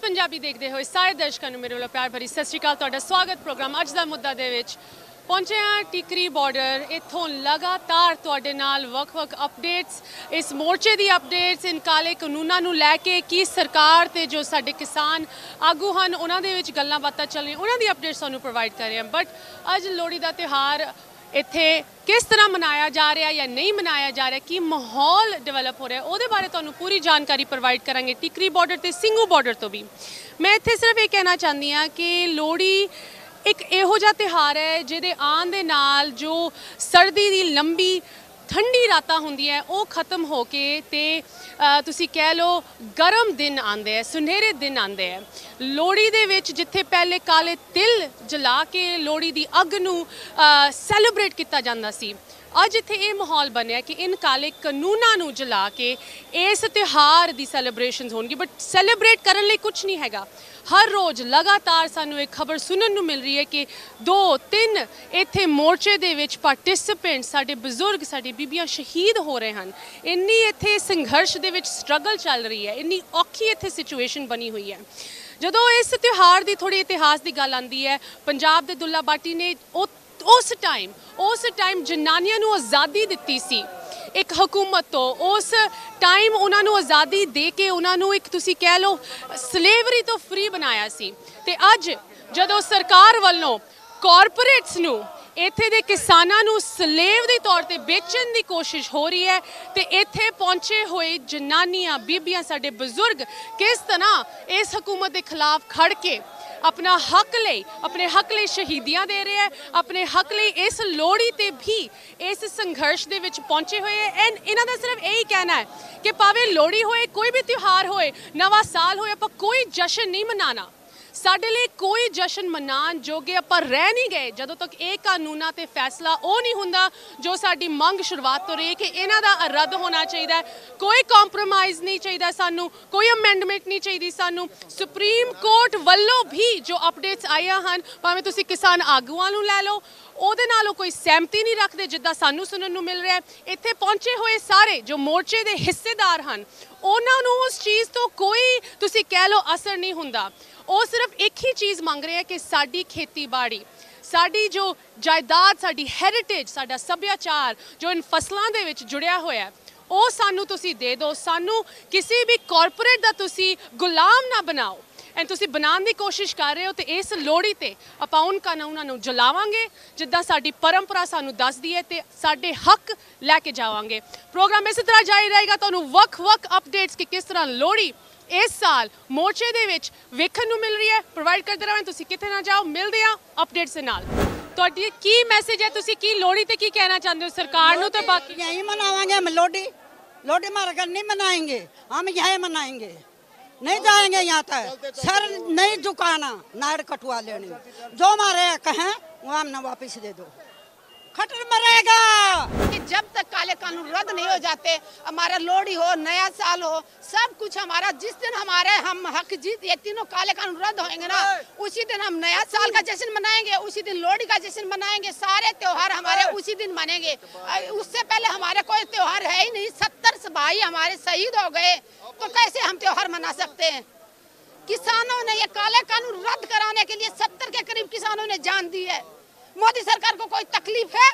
पंजाबी देखते हुए सारे दर्शकों को मेरे वालों प्यार भरी सत श्री अकाल। तुहाडा स्वागत प्रोग्राम अज दा मुद्दा दे विच पहुंचे हाँ टिकरी बॉर्डर। इत्थों लगातार तुहाडे नाल वख-वख अपडेट्स, इस मोर्चे दी अपडेट्स, इन काले कानूनां नूं लैके की सरकार ते जो साडे किसान आगू हन उन्हां दे विच गल्लां बातां चल रही उन्हां दी अपडेट्स तुहानूं प्रोवाइड कर रहे हैं। बट अज लोहड़ी दा त्यौहार इत्थे किस तरह मनाया जा रहा है या नहीं मनाया जा रहा है, कि माहौल डिवेलप हो रहा है, वो बारे तुहानूं पूरी जानकारी प्रोवाइड करांगे टिकरी बॉर्डर ते सिंघू बॉर्डर तो भी। मैं इत्थे सिर्फ ये कहना चाहती हाँ कि लोहड़ी एक इहो जिहा त्यौहार है जिहदे आउण दे नाल जो सर्दी दी लंबी ठंडी रातां हुंदियां वो खत्म हो के ते तुसी कह लो गर्म दिन आंदे है, सुनहरे दिन आंदे है। लोहड़ी दे विच जिथे पहले काले तिल जला के लोहड़ी दी अग नूं सैलीब्रेट किया जाता सी, अज इत्थे ये माहौल बनया कि इन काले कानूनां नूं जला के इस त्यौहार दी सैलीब्रेशनस होणगी। बट सैलीब्रेट करन लई कुछ नहीं हैगा। हर रोज़ लगातार सानू एक खबर सुनने नूं मिल रही है कि 2-3 इत्थे मोर्चे दे विच पार्टिसिपेंट साडे बजुर्ग साडी बीबियां शहीद हो रहे हैं। इन्नी इत्थे संघर्ष दे विच स्ट्रगल चल रही है, इन्नी औखी इत्थे सिचुएशन बनी हुई है। जदों इस त्यौहार की थोड़ी इतिहास की गल आती है, पंजाब दे दुल्ला बाटी ने उस टाइम जनानियां नूं आज़ादी दिती सी एक हुकूमत तो, उस टाइम उन्होंने आज़ादी दे के उन्होंने एक तुसी कह लो स्लेवरी तो फ्री बनाया सी। ते अज जदों सरकार वालों कॉरपोरेट्स नूं इत्थे दे किसानां नूं स्लेव दे तौर ते बेचण दी कोशिश हो रही है, ते इत्थे पहुंचे हुए जनानियां बीबियां साडे बजुर्ग किस तरह इस हुकूमत के खिलाफ खड़ के अपने हक ले शहीदियां दे रहे हैं, अपने हक ले इस लोहड़ी ते भी इस संघर्ष दे विच पहुंचे हुए हैं। एंड इन्हां दा सिर्फ यही कहना है कि भावें लोहड़ी होए, कोई भी त्यौहार होए, नवा साल होए, आपां कोई जश्न नहीं मनाना। साडे लिए कोई जश्न मनान जोगे आपां रह नहीं गए जदों तक एक कानूना ते फैसला वो नहीं हुंदा जो साडी मंग शुरुआत तो रही है कि इन्हां दा रद्द होना चाहिए। कोई कॉम्प्रोमाइज़ नहीं चाहिए सानू, कोई अमेंडमेंट नहीं चाहिए सानू। सुप्रीम कोर्ट वालों भी जो अपडेट्स आईयां हन, भावें तुसीं किसान आगूआं नूं लै लो, ਉਹਦੇ ਨਾਲੋਂ कोई सहमति नहीं रखते जिद्दां सानू सुनन नूं मिल रहा है। इत्थे पहुंचे हुए सारे जो मोर्चे के हिस्सेदार हैं उन्हां नूं उस चीज़ तो कोई तुसीं कह लो असर नहीं हुंदा। वो सिर्फ एक ही चीज़ मंग रहे हैं कि साडी खेतीबाड़ी, साडी जो जायदाद, साडी हैरिटेज, साडा सभ्याचार जो इन फसलों के विच जुड़िया होया है वो सानू तुसी दे दो। सानू किसी भी कॉरपोरेट दा तुसी गुलाम ना बनाओ। एंड तुसी बनाने की कोशिश कर रहे हो तो इस लोहड़ी ते आपां उन कानूनां नूं जलावांगे जिद्दां साडी परंपरा सानू दसदी है, ते साडे हक लैके जावांगे। प्रोग्राम इस तरह जारी रहेगा, तुहानूं वख-वख अपडेट्स कि किस तरह लोहड़ी इस साल मोर्चे दे विच वेखण नूं मिल रही है प्रोवाइड करते रहां। तुसी कित्थे ना जाओ, मिलदे आ अपडेट्स दे नाल। तुहाडी की मैसेज है, तुसी की लोहड़ी ते की कहना चाहते हो सरकार नूं? ते बाकी यही मनावांगे हम लोहड़ी मारकर नहीं मनाएंगे, हम यही मनाएंगे, नहीं जाएंगे यहाँ तक। सर नहीं झुकाना, नाड़ कटवा लेनी, जो हमारे कहें वो हमने वापस दे दो, खटर मरेगा। कि जब तक काले कानून रद्द नहीं हो जाते, हमारा लोहड़ी हो, नया साल हो, सब कुछ हमारा, जिस दिन हम हक जीत ये तीनों काले कानून रद्द होंगे ना, उसी दिन हम नया साल का जश्न मनाएंगे, उसी दिन लोहड़ी का जश्न मनाएंगे, सारे त्योहार हमारे उसी दिन मनेंगे। उससे पहले हमारे कोई त्योहार है ही नहीं। 70 भाई हमारे शहीद हो गए तो कैसे हम त्योहार मना सकते हैं? किसानों ने ये काले कानून रद्द कराने के लिए 70 के करीब किसानों ने जान दी है। मोदी सरकार को कोई तकलीफ है?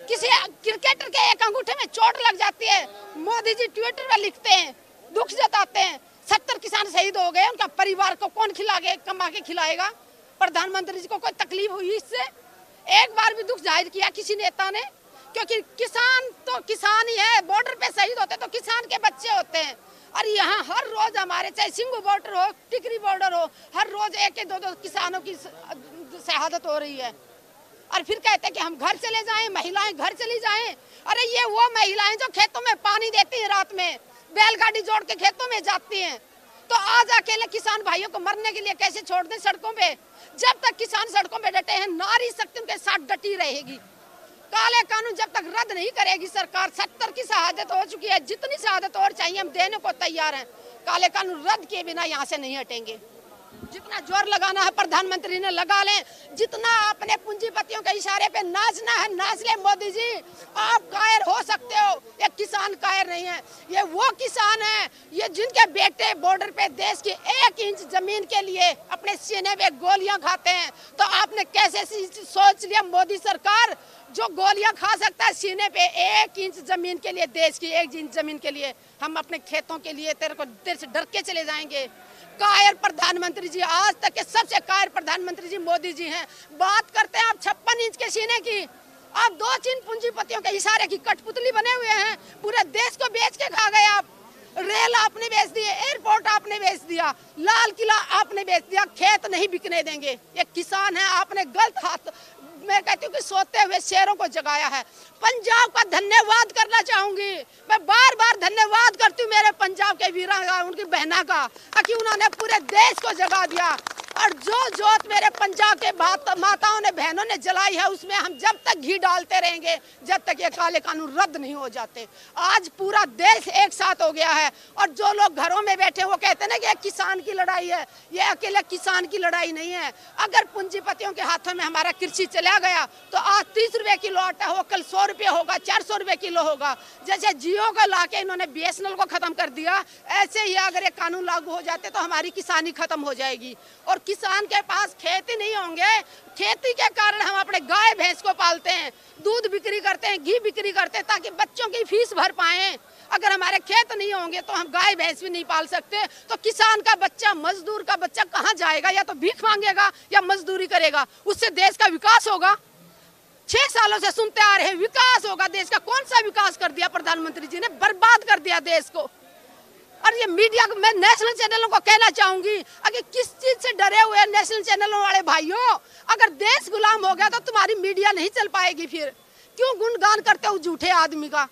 किसी क्रिकेटर के एक अंगूठे में चोट लग जाती है, मोदी जी ट्विटर पर लिखते हैं, दुख जताते हैं। 70 किसान शहीद हो गए, उनका परिवार को कौन कमा के खिलाएगा? प्रधानमंत्री जी को कोई तकलीफ हुई इससे? एक बार भी दुख जाहिर किया किसी नेता ने? क्योंकि किसान तो किसान ही है। बॉर्डर पे शहीद होते तो किसान के बच्चे होते हैं। और यहाँ हर रोज हमारे, चाहे सिंघू बॉर्डर हो, टिकरी बॉर्डर हो, हर रोज 1-2 किसानों की शहादत हो रही है। और फिर कहते हैं कि हम घर चले जाएं, महिलाएं घर चली जाएं। अरे ये वो महिलाएं जो खेतों में पानी देती हैं, रात में बैलगाड़ी जोड़ के खेतों में जाती हैं, तो आज अकेले किसान भाइयों को मरने के लिए कैसे छोड़ दें सड़कों पे? जब तक किसान सड़कों पे डटे हैं, नारी शक्ति उनके साथ डटी रहेगी। काले कानून जब तक रद्द नहीं करेगी सरकार, 70 की शहादत हो चुकी है, जितनी शहादत और चाहिए हम देने को तैयार हैं। काले कानून रद्द किए बिना यहाँ से नहीं हटेंगे। जितना जोर लगाना है प्रधानमंत्री ने लगा लें, जितना अपने पूंजीपतियों के इशारे पे नाचना है नाच ले मोदी जी। आप कायर हो सकते हो, ये किसान कायर नहीं है। ये वो किसान है ये जिनके बेटे बॉर्डर पे देश की 1 इंच जमीन के लिए अपने सीने में गोलियां खाते हैं। तो आपने कैसे सोच लिया मोदी सरकार, जो गोलियां खा सकता है सीने पे 1 इंच जमीन के लिए, देश की 1 इंच जमीन के लिए। हम अपने खेतों के लिए तेरे से डर के चले जाएंगे। कायर प्रधानमंत्री जी, आज तक के सबसे कायर प्रधानमंत्री जी मोदी जी हैं। बात करते हैं आप 56 इंच के सीने की, आप 2-3 पूंजीपतियों के इशारे की कठपुतली बने हुए हैं। पूरे देश को बेच के खा गए आप। रेल आपने बेच दिए, एयरपोर्ट आपने बेच दिया, लाल किला आपने बेच दिया, खेत नहीं बिकने देंगे। ये किसान है, आपने गलत हाथ, मैं कहती हूँ कि सोते हुए शेरों को जगाया है। पंजाब का धन्यवाद करना चाहूंगी, मैं बार बार धन्यवाद करती हूँ मेरे पंजाब के वीरों का, उनकी बहना का, कि उन्होंने पूरे देश को जगा दिया। और जो जोत मेरे पंजाब के माताओं ने, बहनों ने जलाई है, उसमें हम जब तक घी डालते रहेंगे जब तक ये काले कानून रद्द नहीं हो जाते। आज पूरा देश एक साथ हो गया है। और जो लोग घरों में बैठे वो कहते हैं ना कि ये किसान की लड़ाई है, ये अकेले किसान की लड़ाई नहीं है। अगर पूंजीपतियों के हाथों में हमारा कृषि चला गया तो आज 30 रुपए किलो आटा हो, कल 100 रुपए होगा, 400 रुपए किलो होगा। जैसे जियो को लाके इन्होंने BSNL को खत्म कर दिया, ऐसे ही अगर ये कानून लागू हो जाते तो हमारी किसानी खत्म हो जाएगी। और किसान के पास खेती नहीं होंगे, खेती के कारण हम अपने गाय भैंस को पालते हैं, दूध बिक्री करते हैं, घी बिक्री करते हैं ताकि बच्चों की फीस भर पाएं। अगर हमारे खेत नहीं होंगे तो हम गाय भैंस भी नहीं पाल सकते। तो किसान का बच्चा, मजदूर का बच्चा कहाँ जाएगा? या तो भीख मांगेगा या मजदूरी करेगा। उससे देश का विकास होगा? 6 सालों से सुनते आ रहे हैं विकास होगा देश का। कौन सा विकास कर दिया प्रधानमंत्री जी ने? बर्बाद कर दिया देश को। और ये मीडिया को, मैं नेशनल चैनलों को कहना चाहूंगी, अगर किस चीज से डरे हुए नेशनल चैनलों वाले भाइयों, अगर देश गुलाम हो गया तो तुम्हारी मीडिया नहीं चल पाएगी। फिर क्यों गुणगान करते हो झूठे आदमी का?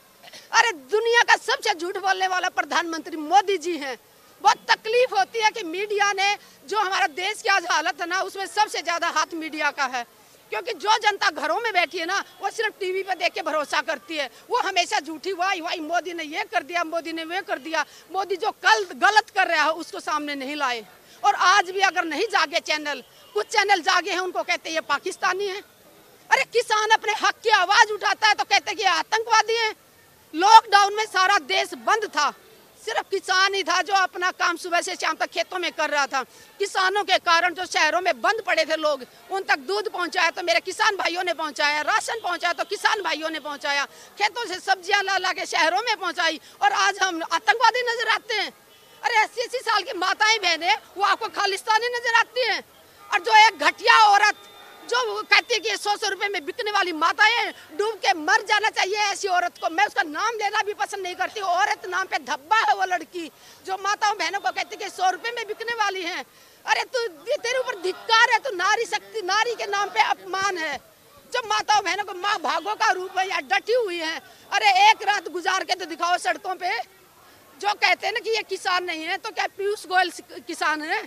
अरे दुनिया का सबसे झूठ बोलने वाला प्रधानमंत्री मोदी जी हैं। बहुत तकलीफ होती है कि मीडिया ने, जो हमारा देश की आज हालत है ना, उसमें सबसे ज्यादा हाथ मीडिया का है। क्योंकि जो जनता घरों में बैठी है ना, वो सिर्फ टीवी पे देख के भरोसा करती है। वो हमेशा झूठी, वाई मोदी ने ये कर दिया, मोदी ने वो कर दिया। मोदी जो कल गलत कर रहा है उसको सामने नहीं लाए। और आज भी अगर नहीं जागे चैनल, कुछ चैनल जागे हैं, उनको कहते हैं ये पाकिस्तानी है। अरे किसान अपने हक की आवाज उठाता है तो कहते हैं कि आतंकवादी है। लॉकडाउन में सारा देश बंद था, सिर्फ किसान ही था जो अपना काम सुबह से शाम तक खेतों में कर रहा था। किसानों के कारण जो शहरों में बंद पड़े थे लोग, उन तक दूध पहुंचाया तो मेरे किसान भाइयों ने पहुंचाया, राशन पहुंचाया तो किसान भाइयों ने पहुंचाया, खेतों से सब्जियां ला ला के शहरों में पहुंचाई। और आज हम आतंकवादी नजर आते हैं? अरे 80-80 साल की माताएं बहनें वो आपको खालिस्तानी नजर आती हैं। और जो एक घटिया औरत जो कहती है कि 100 रुपए में बिकने वाली माताएं, डूब के मर जाना चाहिए ऐसी औरत को। मैं उसका नाम लेना भी पसंद नहीं करती। औरत नाम पे धब्बा है वो लड़की जो माताओं बहनों को कहती है कि 100 रुपए में बिकने वाली है। अरे तू, तेरे ऊपर धिक्कार है, तो नारी शक्ति, नारी के नाम पे अपमान है। जो माताओं बहनों को माँ भागों का रूप है या डटी हुई है। अरे एक रात गुजार के तो दिखाओ सड़कों पे। जो कहते हैं ना कि ये किसान नहीं है, तो क्या पीयूष गोयल किसान है?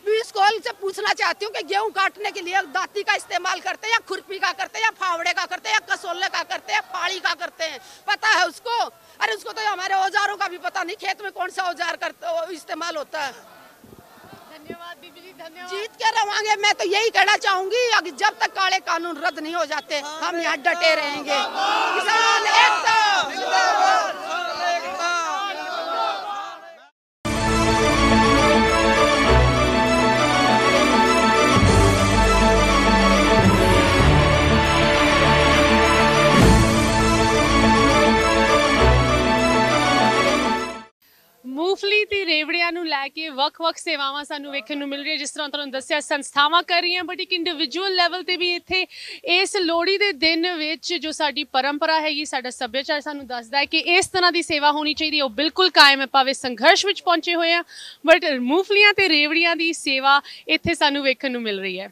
पीयूष गोयल से पूछना चाहती हूँ कि गेहूं काटने के लिए दाती का इस्तेमाल करते हैं या खुरपी का करते हैं या फावड़े का करते हैं या कसोले का करते हैं या फाड़ी का करते हैं? पता है उसको? अरे उसको तो हमारे औजारों का भी पता नहीं, खेत में कौन सा औजार इस्तेमाल होता है। धन्यवाद दीदी जी, धन्यवाद। जीत के रवांगे। मैं तो यही कहना चाहूंगी कि जब तक काले कानून रद्द नहीं हो जाते हम यहाँ डटे रहेंगे। किसान एकता। मूंगफली ਤੇ ਰੇਵੜੀਆਂ ਨੂੰ ਲੈ ਕੇ ਵੱਖ-ਵੱਖ ਸੇਵਾਵਾਂ ਸਾਨੂੰ ਵੇਖਣ ਨੂੰ ਮਿਲ ਰਹੀ ਹੈ। ਜਿਸ ਤਰ੍ਹਾਂ ਤੁਹਾਨੂੰ ਦੱਸਿਆ ਸੰਸਥਾਵਾਂ ਕਰ ਰਹੀਆਂ, ਬਟ ਇੱਕ ਇੰਡੀਵਿਜੂਅਲ ਲੈਵਲ ਤੇ ਵੀ ਇੱਥੇ ਇਸ ਲੋਹੜੀ ਦੇ ਦਿਨ ਵਿੱਚ ਜੋ ਸਾਡੀ ਪਰੰਪਰਾ ਹੈਗੀ, ਸਾਡਾ ਸੱਭਿਆਚਾਰ ਸਾਨੂੰ ਦੱਸਦਾ ਹੈ ਕਿ ਇਸ ਤਰ੍ਹਾਂ ਦੀ ਸੇਵਾ ਹੋਣੀ ਚਾਹੀਦੀ ਹੈ। ਉਹ ਬਿਲਕੁਲ ਕਾਇਮ ਹੈ, ਭਾਵੇਂ ਸੰਘਰਸ਼ ਵਿੱਚ ਪਹੁੰਚੇ ਹੋਏ ਆ, ਬਟ ਮੂੰਗਫਲੀਆਂ ਤੇ ਰੇਵੜੀਆਂ ਦੀ ਸੇਵਾ ਇੱਥੇ ਸਾਨੂੰ ਵੇਖਣ ਨੂੰ ਮਿਲ ਰਹੀ ਹੈ।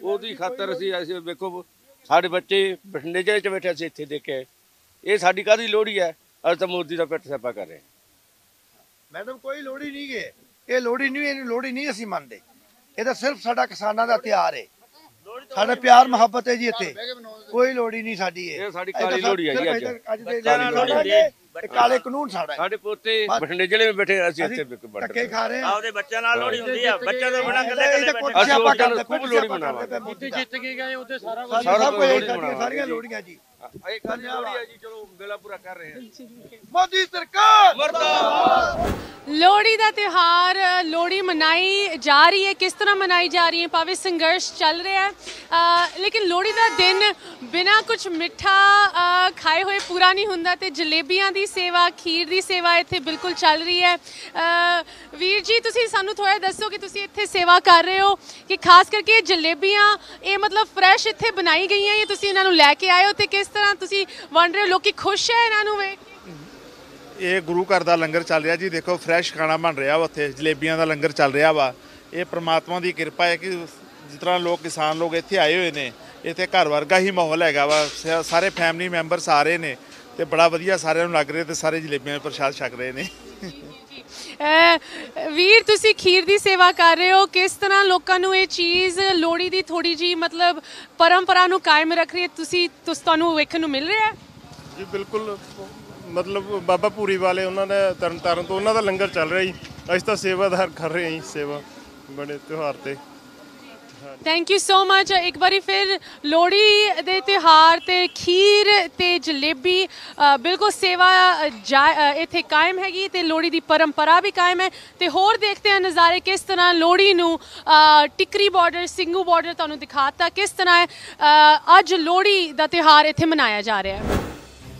ਉਹਦੀ ਖਾਤਰ ਅਸੀਂ ਵੇਖੋ ਸਾਡੇ ਬੱਚੇ ਬਠਿੰਡੇ ਜ਼ਿਲ੍ਹੇ 'ਚ ਬੈਠੇ, ਅਸੀਂ ਇੱਥੇ ਦੇਖੇ। ਇਹ ਸਾਡੀ ਕਾਹਦੀ ਲੋਹੜੀ ਹੈ? ਅਸੀਂ ਤਾਂ ਮੋਦੀ ਦਾ ਪਿੱਠ ਸੈਪਾ ਕਰ ਰਹੇ। ਮੈਡਮ ਕੋਈ ਲੋਹੜੀ ਨਹੀਂ ਗੇ, ਇਹ ਲੋਹੜੀ ਨਹੀਂ, ਇਹਨੂੰ ਲੋਹੜੀ ਨਹੀਂ ਅਸੀਂ ਮੰਨਦੇ। ਇਹ ਤਾਂ ਸਿਰਫ ਸਾਡਾ ਕਿਸਾਨਾਂ ਦਾ ਤਿਉਹਾਰ ਹੈ। ਸਾਡਾ ਪਿਆਰ ਮੁਹੱਬਤ ਹੈ ਜੀ, ਇੱਥੇ ਕੋਈ ਲੋੜੀ ਨਹੀਂ ਸਾਡੀ। ਇਹ ਸਾਡੀ ਕਾਲੀ ਲੋਹੜੀ ਹੈ ਜੀ। ਅੱਜ ਦੇ ਦਿਨ ਕਾਲੇ ਕਾਨੂੰਨ ਸਾਡਾ ਸਾਡੇ ਪੋਤੇ ਬਠਿੰਡੇ ਜ਼ਿਲ੍ਹੇ ਵਿੱਚ ਬੈਠੇ, ਅਸੀਂ ਇੱਥੇ ਧੱਕੇ ਖਾ ਰਹੇ ਹਾਂ। ਆਪਦੇ ਬੱਚਿਆਂ ਨਾਲ ਲੋਹੜੀ ਹੁੰਦੀ ਆ, ਬੱਚਿਆਂ ਤੋਂ ਬਿਨਾਂ ਕੱਲੇ ਕੱਲੇ ਅਸੀਂ ਆਪਾਂ ਕਰਦੇ ਖੂਬ ਲੋਹੜੀ ਮਨਾਵਾਂਗੇ। ਉੱਥੇ ਜਿੱਤ ਕੇ ਗਏ ਉੱਥੇ ਸਾਰਾ ਸਾਰੀਆਂ ਲੋੜੀਆਂ ਜੀ। ਇਹ ਕਾਲੀ ਲੋਹੜੀ ਹੈ ਜੀ, ਚਲੋ ਮੇਲਾ ਪੂਰਾ ਕਰ ਰਹੇ ਹਾਂ। ਮੋਦੀ ਸਰਕਾਰ ਮਰਦਾਬਾਦ। ਲੋਹੜੀ ਦਾ ਤਿਉਹਾਰ, ਲੋਹੜੀ ਮਨਾਈ ਜਾ ਰਹੀ ਹੈ। ਕਿਸ ਤਰ੍ਹਾਂ ਮਨਾਈ ਜਾ ਰਹੀ ਹੈ, ਭਾਵੇਂ ਸੰਘਰਸ਼ ਚੱਲ ਰਿਹਾ ਹੈ, ਲੇਕਿਨ ਲੋਹੜੀ ਦਾ ਦਿਨ ਬਿਨਾਂ ਕੁਝ ਮਿੱਠਾ ਖਾਏ ਹੋਏ ਪੂਰਾ ਨਹੀਂ ਹੁੰਦਾ। ਤੇ ਜਲੇਬੀਆਂ ਦੀ ਸੇਵਾ, ਖੀਰ ਦੀ ਸੇਵਾ ਇੱਥੇ ਬਿਲਕੁਲ ਚੱਲ ਰਹੀ ਹੈ। ਵੀਰ ਜੀ, ਤੁਸੀਂ ਸਾਨੂੰ ਥੋੜ੍ਹਾ ਦੱਸੋ ਕਿ ਤੁਸੀਂ ਇੱਥੇ ਸੇਵਾ ਕਰ ਰਹੇ ਹੋ ਕਿ ਖਾਸ ਕਰਕੇ ਇਹ ਜਲੇਬੀਆਂ ਇਹ ਮਤਲਬ ਫਰੈਸ਼ ਇੱਥੇ ਬਣਾਈ ਗਈਆਂ ਜਾਂ ਤੁਸੀਂ ਇਹਨਾਂ ਨੂੰ ਲੈ ਕੇ ਆਏ ਹੋ, ਤੇ ਕਿਸ ਤਰ੍ਹਾਂ ਤੁਸੀਂ ਵੰਡ ਰਹੇ ਹੋ? ਲੋਕੀ ਖੁਸ਼ ਹੈ ਇਹਨਾਂ ਨੂੰ ਵੇਖ? ਇਹ ਗੁਰੂ ਘਰ ਦਾ ਲੰਗਰ ਚੱਲ ਰਿਹਾ ਜੀ। ਦੇਖੋ ਫਰੈਸ਼ ਖਾਣਾ ਬਣ ਰਿਹਾ ਵਾ, ਉੱਥੇ ਜਲੇਬੀਆਂ ਦਾ ਲੰਗਰ ਚੱਲ ਰਿਹਾ ਵਾ। ਇਹ ਪ੍ਰਮਾਤਮਾ ਦੀ ਕਿਰਪਾ ਹੈ ਕਿ ਜਿਸ ਤਰ੍ਹਾਂ ਲੋਕ ਕਿਸਾਨ ਲੋਕ ਇੱਥੇ ਆਏ ਹੋਏ ਨੇ, ਇੱਥੇ ਘਰ ਵਰਗਾ ਹੀ ਮਾਹੌਲ ਹੈਗਾ ਵਾ। ਸਾਰੇ ਫੈਮਿਲੀ ਮੈਂਬਰਸ ਆ ਰਹੇ ਨੇ ਤੇ ਬੜਾ ਵਧੀਆ ਸਾਰਿਆਂ ਨੂੰ ਲੱਗ ਰਿਹਾ, ਤੇ ਸਾਰੇ ਜਲੇਬੀਆਂ ਦਾ ਪ੍ਰਸ਼ਾਦ ਛਕ ਰਹੇ ਨੇ। ਵੀਰ, ਤੁਸੀਂ ਖੀਰ ਦੀ ਸੇਵਾ ਕਰ ਰਹੇ ਹੋ, ਕਿਸ ਤਰ੍ਹਾਂ ਲੋਕਾਂ ਨੂੰ ਇਹ ਚੀਜ਼ ਲੋਹੜੀ ਦੀ ਥੋੜੀ ਜੀ ਮਤਲਬ ਪਰੰਪਰਾ ਨੂੰ ਕਾਇਮ ਰੱਖ ਰਹੀ ਹੈ? ਤੁਹਾਨੂੰ ਵੇਖਣ ਨੂੰ ਮਿਲ ਰਿਹਾ ਹੈ ਜੀ? ਬਿਲਕੁਲ, ਮਤਲਬ ਬਾਬਾ ਭੂਰੀ ਵਾਲੇ ਉਹਨਾਂ ਦਾ ਤਰਨਤਾਰਨ ਤੋਂ ਉਹਨਾਂ ਦਾ ਲੰਗਰ ਚੱਲ ਰਿਹਾ ਜੀ। ਅਸੀਂ ਤਾਂ ਸੇਵਾਦਾਰ ਕਰ ਰਹੇ ਹਾਂ ਜੀ, ਸੇਵਾ ਬੜੇ ਤਿਉਹਾਰ ਤੇ। Thank you so much. ਇੱਕ ਵਾਰੀ ਫਿਰ ਲੋਹੜੀ ਦੇ ਤਿਉਹਾਰ ਤੇ ਖੀਰ ਤੇ ਜਲੇਬੀ ਬਿਲਕੁਲ ਸੇਵਾ ਇੱਥੇ ਕਾਇਮ ਹੈਗੀ ਤੇ ਲੋਹੜੀ ਦੀ ਪਰੰਪਰਾ ਵੀ ਕਾਇਮ ਹੈ। ਤੇ ਹੋਰ ਦੇਖਦੇ ਹਾਂ ਨਜ਼ਾਰੇ ਕਿਸ ਤਰ੍ਹਾਂ ਲੋਹੜੀ ਨੂੰ ਟਿਕਰੀ ਬਾਰਡਰ, ਸਿੰਘੂ ਬਾਰਡਰ ਤੁਹਾਨੂੰ ਦਿਖਾਤਾ ਕਿਸ ਤਰ੍ਹਾਂ ਅੱਜ ਲੋਹੜੀ ਦਾ ਤਿਉਹਾਰ ਇੱਥੇ ਮਨਾਇਆ ਜਾ ਰਿਹਾ ਹੈ।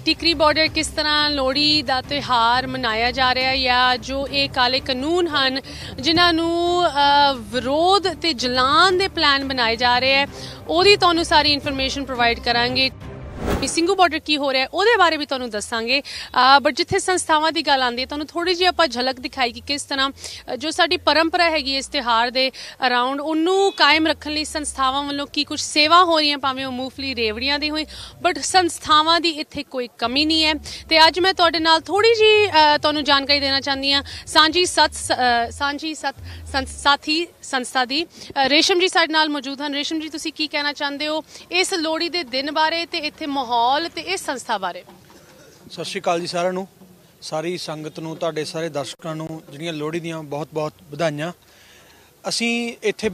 ਟਿਕਰੀ ਬਾਰਡਰ ਕਿਸ ਤਰ੍ਹਾਂ ਲੋਹੜੀ ਦਾ ਤਿਉਹਾਰ ਮਨਾਇਆ ਜਾ ਰਿਹਾ, ਜਾਂ ਜੋ ਇਹ ਕਾਲੇ ਕਾਨੂੰਨ ਹਨ ਜਿਨ੍ਹਾਂ ਨੂੰ ਵਿਰੋਧ ਤੇ ਜਲਾਨ ਦੇ ਪਲਾਨ ਬਣਾਏ ਜਾ ਰਹੇ ਹੈ, ਉਹਦੀ ਤੁਹਾਨੂੰ ਸਾਰੀ ਇਨਫੋਰਮੇਸ਼ਨ ਪ੍ਰੋਵਾਈਡ ਕਰਾਂਗੇ। ਸਿੰਘੂ ਬਾਰਡਰ ਕੀ ਹੋ ਰਿਹਾ ਉਹਦੇ ਬਾਰੇ ਵੀ ਤੁਹਾਨੂੰ ਦੱਸਾਂਗੇ। ਬਟ ਜਿੱਥੇ ਸੰਸਥਾਵਾਂ ਦੀ ਗੱਲ ਆਉਂਦੀ ਹੈ, ਤੁਹਾਨੂੰ ਥੋੜੀ ਜਿਹੀ ਆਪਾਂ ਝਲਕ ਦਿਖਾਈ ਕਿ ਕਿਸ ਤਰ੍ਹਾਂ ਜੋ ਸਾਡੀ ਪਰੰਪਰਾ ਹੈਗੀ ਇਸ ਤਿਉਹਾਰ ਦੇ ਅਰਾਊਂਡ, ਉਹਨੂੰ ਕਾਇਮ ਰੱਖਣ ਲਈ ਸੰਸਥਾਵਾਂ ਵੱਲੋਂ ਕੀ ਕੁਝ ਸੇਵਾ ਹੋ ਰਹੀਆਂ, ਭਾਵੇਂ ਉਹ ਮੂੰਗਫਲੀ ਰੇਵੜੀਆਂ ਦੀ ਹੋਈ, ਬਟ ਸੰਸਥਾਵਾਂ ਦੀ ਇੱਥੇ ਕੋਈ ਕਮੀ ਨਹੀਂ ਹੈ। ਤੇ ਅੱਜ ਮੈਂ ਤੁਹਾਡੇ ਨਾਲ ਥੋੜੀ ਜਿਹੀ ਤੁਹਾਨੂੰ ਜਾਣਕਾਰੀ ਦੇਣਾ ਚਾਹੁੰਦੀ ਹਾਂ ਸਾਂਝੀ ਸਾਥੀ ਸੰਸਥਾ ਦੀ। ਰੇਸ਼ਮ ਜੀ ਸਾਡੇ ਨਾਲ ਮੌਜੂਦ ਹਨ। ਰੇਸ਼ਮ ਜੀ, ਤੁਸੀਂ ਕੀ ਕਹਿਣਾ ਚਾਹੁੰਦੇ ਹੋ ਇਸ ਲੋਹੜੀ ਦੇ ਦਿਨ ਬਾਰੇ ਤੇ ਇੱਥੇ ਮਾਹੌਲ ਤੇ ਇਸ ਸੰਸਥਾ ਬਾਰੇ? ਸਤਿ ਸ਼੍ਰੀ ਅਕਾਲ ਜੀ ਸਾਰਿਆਂ ਨੂੰ, ਸਾਰੀ ਸੰਗਤ ਨੂੰ, ਤੁਹਾਡੇ ਸਾਰੇ ਦਰਸ਼ਕਾਂ ਨੂੰ ਜਿਹੜੀਆਂ ਲੋਹੜੀ ਦੀਆਂ ਬਹੁਤ-ਬਹੁਤ ਵਧਾਈਆਂ। ਅਸੀਂ ਇੱਥੇ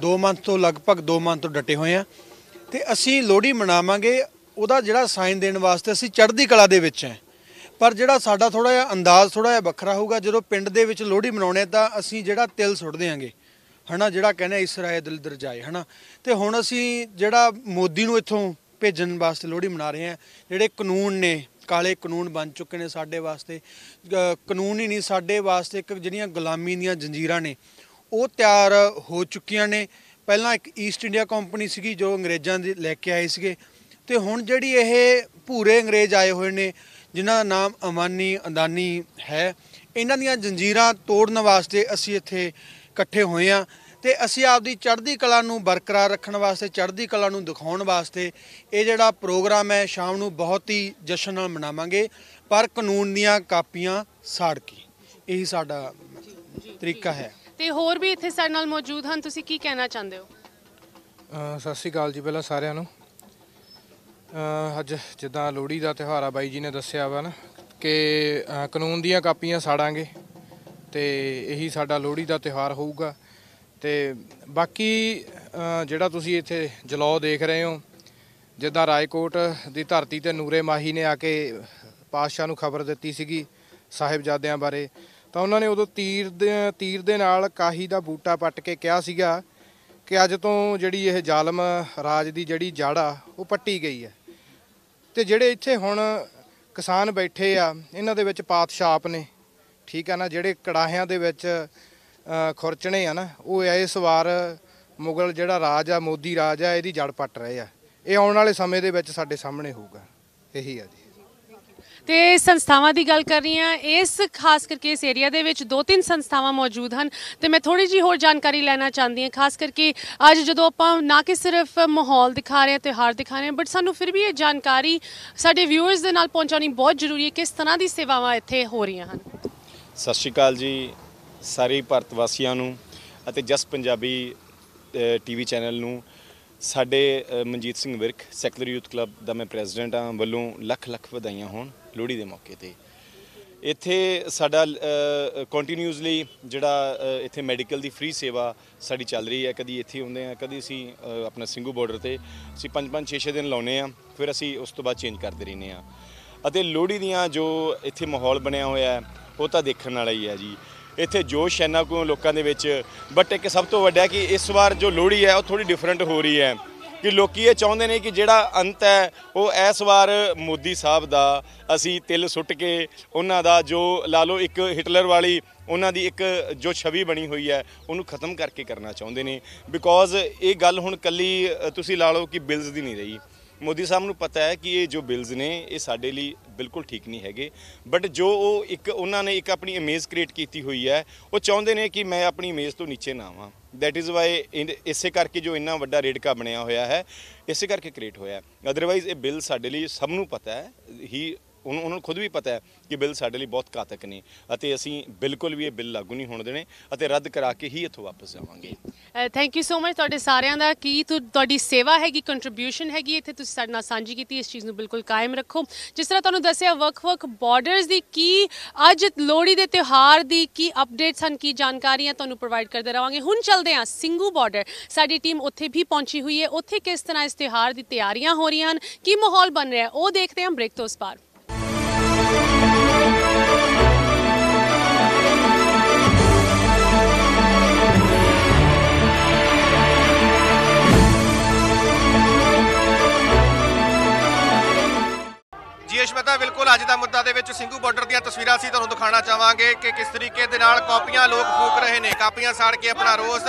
2 ਮੰਥ ਤੋਂ ਲਗਭਗ 2 ਮੰਥ ਤੋਂ ਡਟੇ ਹੋਏ ਹਾਂ ਤੇ ਅਸੀਂ ਲੋਹੜੀ ਮਨਾਵਾਂਗੇ। ਉਹਦਾ ਜਿਹੜਾ ਸਾਈਨ ਦੇਣ ਵਾਸਤੇ ਅਸੀਂ ਚੜ੍ਹਦੀ ਕਲਾ ਦੇ ਵਿੱਚ ਹੈ, ਪਰ ਜਿਹੜਾ ਸਾਡਾ ਥੋੜਾ ਜਿਹਾ ਅੰਦਾਜ਼ ਥੋੜਾ ਜਿਹਾ ਵੱਖਰਾ ਹੋਊਗਾ। ਜਦੋਂ ਪਿੰਡ ਦੇ ਵਿੱਚ ਲੋਹੜੀ ਮਨਾਉਣੇ ਤਾਂ ਅਸੀਂ ਜਿਹੜਾ ਤਿਲ ਸੁੱਟ ਦਿਆਂਗੇ, ਹੈ ਨਾ, ਜਿਹੜਾ ਕਹਿੰਦੇ ਇਸ ਰਾਏ ਦਿਲ ਦਰਜਾਏ, ਹੈ ਨਾ। ਤੇ ਹੁਣ ਅਸੀਂ ਜਿਹੜਾ ਮੋਦੀ ਨੂੰ ਇੱਥੋਂ ਭੇਜਣ ਵਾਸਤੇ ਲੋਹੜੀ ਮਨਾ ਰਹੇ ਹਾਂ। ਜਿਹੜੇ ਕਾਨੂੰਨ ਨੇ, ਕਾਲੇ ਕਾਨੂੰਨ ਬਣ ਚੁੱਕੇ ਨੇ ਸਾਡੇ ਵਾਸਤੇ, ਕਾਨੂੰਨ ਹੀ ਨਹੀਂ ਸਾਡੇ ਵਾਸਤੇ, ਇੱਕ ਜਿਹੜੀਆਂ ਗੁਲਾਮੀ ਦੀਆਂ ਜੰਜੀਰਾਂ ਨੇ ਉਹ ਤਿਆਰ ਹੋ ਚੁੱਕੀਆਂ ਨੇ। ਪਹਿਲਾਂ ਇੱਕ ਈਸਟ ਇੰਡੀਆ ਕੰਪਨੀ ਸੀਗੀ ਜੋ ਅੰਗਰੇਜ਼ਾਂ ਦੇ ਲੈ ਕੇ ਆਏ ਸੀਗੇ, ਤੇ ਹੁਣ ਜਿਹੜੀ ਇਹ ਭੂਰੇ ਅੰਗਰੇਜ਼ ਆਏ ਹੋਏ ਨੇ ਜਿਨ੍ਹਾਂ ਦਾ ਨਾਮ ਅਮਾਨੀ ਅਦਾਨੀ ਹੈ, ਇਹਨਾਂ ਦੀਆਂ ਜੰਜੀਰਾਂ ਤੋੜਨ ਵਾਸਤੇ ਅਸੀਂ ਇੱਥੇ ਇਕੱਠੇ ਹੋਏ ਹਾਂ। ਤੇ ਅਸੀਂ ਆਪਦੀ ਚੜ੍ਹਦੀ ਕਲਾ ਨੂੰ ਬਰਕਰਾਰ ਰੱਖਣ ਵਾਸਤੇ, ਚੜ੍ਹਦੀ ਕਲਾ ਨੂੰ ਦਿਖਾਉਣ ਵਾਸਤੇ ਇਹ ਜਿਹੜਾ ਪ੍ਰੋਗਰਾਮ ਹੈ ਸ਼ਾਮ ਨੂੰ ਬਹੁਤ ਹੀ ਜਸ਼ਨ ਨਾਲ ਮਨਾਵਾਂਗੇ, ਪਰ ਕਾਨੂੰਨ ਦੀਆਂ ਕਾਪੀਆਂ ਸਾੜ ਕੇ। ਇਹੀ ਸਾਡਾ ਤਰੀਕਾ ਹੈ। ਤੇ ਹੋਰ ਵੀ ਇੱਥੇ ਸਾਡੇ ਨਾਲ ਮੌਜੂਦ ਹਨ, ਤੁਸੀਂ ਕੀ ਕਹਿਣਾ ਚਾਹੁੰਦੇ ਹੋ? ਸਤਿ ਸ਼੍ਰੀ ਅਕਾਲ ਜੀ ਪਹਿਲਾਂ ਸਾਰਿਆਂ ਨੂੰ। ਅੱਜ ਜਿੱਦਾਂ ਲੋਹੜੀ ਦਾ ਤਿਉਹਾਰ ਆ, ਬਾਈ ਜੀ ਨੇ ਦੱਸਿਆ ਵਾ ਨਾ ਕਿ ਕਾਨੂੰਨ ਦੀਆਂ ਕਾਪੀਆਂ ਸਾੜਾਂਗੇ, ਤੇ ਇਹੀ ਸਾਡਾ ਲੋਹੜੀ ਦਾ ਤਿਉਹਾਰ ਹੋਊਗਾ। ਤੇ ਬਾਕੀ ਜਿਹੜਾ ਤੁਸੀਂ ਇੱਥੇ ਜਲੌ ਦੇਖ ਰਹੇ ਹੋ, ਜਿੱਦਾਂ ਰਾਜਕੋਟ ਦੀ ਧਰਤੀ ਤੇ ਨੂਰੇ ਮਾਹੀ ਨੇ ਆ ਕੇ ਪਾਤਸ਼ਾਹ ਨੂੰ ਖਬਰ ਦਿੱਤੀ ਸੀਗੀ ਸਾਹਿਬਜ਼ਾਦਿਆਂ ਬਾਰੇ, ਤਾਂ ਉਹਨਾਂ ਨੇ ਉਦੋਂ ਤੀਰ ਦੇ ਨਾਲ ਕਾਹੀ ਦਾ ਬੂਟਾ ਪੱਟ ਕੇ ਕਿਹਾ ਸੀਗਾ ਕਿ ਅੱਜ ਤੋਂ ਜਿਹੜੀ ਇਹ ਜ਼ਾਲਮ ਰਾਜ ਦੀ ਜਿਹੜੀ ਜੜ੍ਹ ਆ ਉਹ ਪੱਟੀ ਗਈ ਹੈ। ਤੇ ਜਿਹੜੇ ਇੱਥੇ ਹੁਣ ਕਿਸਾਨ ਬੈਠੇ ਆ, ਇਹਨਾਂ ਦੇ ਵਿੱਚ ਪਾਤਸ਼ਾਪ ਨੇ, ਠੀਕ ਆ ਨਾ, ਜਿਹੜੇ ਕੜਾਹਿਆਂ ਦੇ ਵਿੱਚ ਖੁਰਚਣੇ ਆ ਨਾ, ਉਹ ਇਸ ਵਾਰ ਮੁਗਲ ਜਿਹੜਾ ਰਾਜ ਆ, ਮੋਦੀ ਰਾਜ ਆ, ਇਹਦੀ ਜੜ ਪੱਟ ਰਹੇ ਆ। ਇਹ ਆਉਣ ਵਾਲੇ ਸਮੇਂ ਦੇ ਵਿੱਚ ਸਾਡੇ ਸਾਹਮਣੇ ਹੋਊਗਾ। ਇਹੀ ਆ ਜੀ। ਤੇ ਸੰਸਥਾਵਾਂ ਦੀ ਗੱਲ ਕਰ ਰਹੀ ਹਾਂ, ਇਸ ਖਾਸ ਕਰਕੇ ਇਸ ਏਰੀਆ ਦੇ ਵਿੱਚ 2-3 ਸੰਸਥਾਵਾਂ ਮੌਜੂਦ ਹਨ ਤੇ ਮੈਂ ਥੋੜੀ ਜਿਹੀ ਹੋਰ ਜਾਣਕਾਰੀ ਲੈਣਾ ਚਾਹੁੰਦੀ ਹਾਂ। ਖਾਸ ਕਰਕੇ ਅੱਜ ਜਦੋਂ ਆਪਾਂ ਨਾ ਕਿ ਸਿਰਫ ਮਾਹੌਲ ਦਿਖਾ ਰਹੇ ਹਾਂ, ਤਿਉਹਾਰ ਦਿਖਾ ਰਹੇ ਹਾਂ, ਬਟ ਸਾਨੂੰ ਫਿਰ ਵੀ ਇਹ ਜਾਣਕਾਰੀ ਸਾਡੇ ਵਿਊਅਰਸ ਦੇ ਨਾਲ ਪਹੁੰਚਾਉਣੀ ਬਹੁਤ ਜ਼ਰੂਰੀ ਹੈ ਕਿਸ ਤਰ੍ਹਾਂ ਦੀ ਸੇਵਾਵਾਂ ਇੱਥੇ ਹੋ ਰਹੀਆਂ ਹਨ। ਸਤਿ ਸ਼੍ਰੀ ਅਕਾਲ ਜੀ ਸਾਰੀ ਭਾਰਤ ਵਾਸੀਆਂ ਨੂੰ। ਅਤੇ ਜਸ ਪੰਜਾਬੀ TV ਚੈਨਲ ਨੂੰ ਸਾਡੇ Manjeet Singh Virk secular youth club ਦਾ ਮੈਂ ਪ੍ਰੈਜ਼ੀਡੈਂਟ ਹਾਂ ਵੱਲੋਂ ਲੱਖ ਲੱਖ ਵਧਾਈਆਂ ਹੋਣ ਲੋਹੜੀ ਦੇ ਮੌਕੇ ਤੇ। ਇੱਥੇ ਸਾਡਾ ਕੰਟੀਨਿਊਸਲੀ ਜਿਹੜਾ ਇੱਥੇ ਮੈਡੀਕਲ ਦੀ ਫ੍ਰੀ ਸੇਵਾ ਸਾਡੀ ਚੱਲ ਰਹੀ ਹੈ। ਕਦੀ ਇੱਥੇ ਹੁੰਦੇ ਆ, ਕਦੀ ਅਸੀਂ ਆਪਣਾ ਸਿੰਘੂ ਬਾਰਡਰ ਤੇ ਅਸੀਂ 5-5 6-6 ਦਿਨ ਲਾਉਂਦੇ ਆ, ਫਿਰ ਅਸੀਂ ਉਸ ਤੋਂ ਬਾਅਦ ਚੇਂਜ ਕਰਦੇ ਰਹਿੰਦੇ ਆ। ਅਤੇ ਲੋਹੜੀ ਦੀਆਂ ਜੋ ਇੱਥੇ ਮਾਹੌਲ ਬਣਿਆ ਹੋਇਆ ਉਹ ਤਾਂ ਦੇਖਣ ਵਾਲਾ ਹੀ ਹੈ ਜੀ। ਇੱਥੇ ਜੋਸ਼ ਇੰਨਾ ਕੁ ਲੋਕਾਂ ਦੇ ਵਿੱਚ, ਬਟ ਇੱਕ ਸਭ ਤੋਂ ਵੱਡਾ ਕਿ ਇਸ ਵਾਰ ਜੋ ਲੋਹੜੀ ਹੈ ਉਹ ਥੋੜੀ ਡਿਫਰੈਂਟ ਹੋ ਰਹੀ ਹੈ ਕਿ ਲੋਕੀ ਇਹ ਚਾਹੁੰਦੇ ਨੇ ਕਿ ਜਿਹੜਾ ਅੰਤ ਹੈ ਉਹ ਇਸ ਵਾਰ ਮੋਦੀ ਸਾਹਿਬ ਦਾ ਅਸੀਂ ਤਿਲ ਸੁੱਟ ਕੇ ਉਹਨਾਂ ਦਾ ਜੋ ਲਾ ਲਓ ਇੱਕ ਹਿਟਲਰ ਵਾਲੀ ਉਹਨਾਂ ਦੀ ਇੱਕ ਜੋ ਛਵੀ ਬਣੀ ਹੋਈ ਹੈ ਉਹਨੂੰ ਖਤਮ ਕਰਕੇ ਕਰਨਾ ਚਾਹੁੰਦੇ ਨੇ। ਬਿਕੋਜ਼ ਇਹ ਗੱਲ ਹੁਣ ਕੱਲੀ ਤੁਸੀਂ ਲਾ ਲਓ ਕਿ ਬਿਲਸ ਦੀ ਨਹੀਂ ਰਹੀ। ਮੋਦੀ ਸਾਹਿਬ ਨੂੰ ਪਤਾ ਹੈ ਕਿ ਇਹ ਜੋ ਬਿਲਸ ਨੇ ਇਹ ਸਾਡੇ ਲਈ ਬਿਲਕੁਲ ਠੀਕ ਨਹੀਂ ਹੈਗੇ, ਬਟ ਜੋ ਉਹ ਇੱਕ ਉਹਨਾਂ ਨੇ ਇੱਕ ਆਪਣੀ ਇਮੇਜ ਕ੍ਰੀਏਟ ਕੀਤੀ ਹੋਈ ਹੈ ਉਹ ਚਾਹੁੰਦੇ ਨੇ ਕਿ ਮੈਂ ਆਪਣੀ ਇਮੇਜ ਤੋਂ ਨੀਚੇ ਨਾ ਆਵਾਂ। ਦੈਟ ਇਜ਼ ਵਾਈ ਇਸੇ ਕਰਕੇ ਜੋ ਇੰਨਾ ਵੱਡਾ ਰੇੜਕਾ ਬਣਿਆ ਹੋਇਆ ਹੈ ਇਸੇ ਕਰਕੇ ਕ੍ਰੀਏਟ ਹੋਇਆ। ਅਦਰਵਾਈਜ਼ ਇਹ ਬਿੱਲ ਸਾਡੇ ਲਈ ਸਭ ਨੂੰ ਪਤਾ ਹੈ, ਉਹਨਾਂ ਨੂੰ ਖੁਦ ਵੀ ਪਤਾ ਹੈ ਕਿ ਬਿੱਲ ਸਾਡੇ ਲਈ ਬਹੁਤ ਘਾਤਕ ਨੇ ਅਤੇ ਅਸੀਂ ਬਿਲਕੁਲ ਵੀ ਇਹ ਬਿੱਲ ਲਾਗੂ ਨਹੀਂ ਹੋਣ ਦੇਣੇ ਅਤੇ ਰੱਦ ਕਰਾ ਕੇ ਹੀ ਇੱਥੋਂ ਵਾਪਸ ਜਾਵਾਂਗੇ। ਥੈਂਕ ਯੂ ਸੋ ਮਚ ਤੁਹਾਡੇ ਸਾਰਿਆਂ ਦਾ ਕੀ ਤੁਹਾਡੀ ਸੇਵਾ ਹੈਗੀ, ਕੰਟਰੀਬਿਊਸ਼ਨ ਹੈਗੀ ਇੱਥੇ ਤੁਸੀਂ ਸਾਡੇ ਨਾਲ ਸਾਂਝੀ ਕੀਤੀ। ਇਸ ਚੀਜ਼ ਨੂੰ ਬਿਲਕੁਲ ਕਾਇਮ ਰੱਖੋ। ਜਿਸ ਤਰ੍ਹਾਂ ਤੁਹਾਨੂੰ ਦੱਸਿਆ ਵੱਖ-ਵੱਖ ਬਾਰਡਰਸ ਦੀ ਕੀ ਅੱਜ ਲੋਹੜੀ ਦੇ ਤਿਉਹਾਰ ਦੀ ਕੀ ਅਪਡੇਟਸ ਹਨ, ਕੀ ਜਾਣਕਾਰੀਆਂ ਤੁਹਾਨੂੰ ਪ੍ਰੋਵਾਈਡ ਕਰਦੇ ਰਹਾਂਗੇ। ਹੁਣ ਚੱਲਦੇ ਹਾਂ ਸਿੰਘੂ ਬਾਰਡਰ, ਸਾਡੀ ਟੀਮ ਉੱਥੇ ਵੀ ਪਹੁੰਚੀ ਹੋਈ ਹੈ। ਉੱਥੇ ਕਿਸ ਤਰ੍ਹਾਂ ਇਸ ਤਿਉਹਾਰ ਦੀ ਤਿਆਰੀਆਂ ਹੋ ਰਹੀਆਂ ਹਨ, ਕੀ ਮਾਹੌਲ ਬਣ ਰਿਹਾ ਉਹ ਦੇਖਦੇ ਹਾਂ ਬ੍ਰੇਕ ਤੋਂ ਉਸ ਪਾਰ। ਜੀ ਅਸ਼ਮਤਾ, ਬਿਲਕੁਲ ਅੱਜ ਦਾ ਮੁੱਦਾ ਦੇ ਵਿੱਚ ਸਿੰਘੂ ਬਾਰਡਰ ਦੀਆਂ ਤਸਵੀਰਾਂ ਅਸੀਂ ਤੁਹਾਨੂੰ ਦਿਖਾਉਣਾ ਚਾਹਾਂਗੇ ਕਿ ਕਿਸ ਤਰੀਕੇ ਦੇ ਨਾਲ ਕਾਪੀਆਂ ਲੋਕ ਫੂਕ ਰਹੇ ਨੇ। ਕਾਪੀਆਂ ਸਾੜ ਕੇ ਆਪਣਾ ਰੋਸ,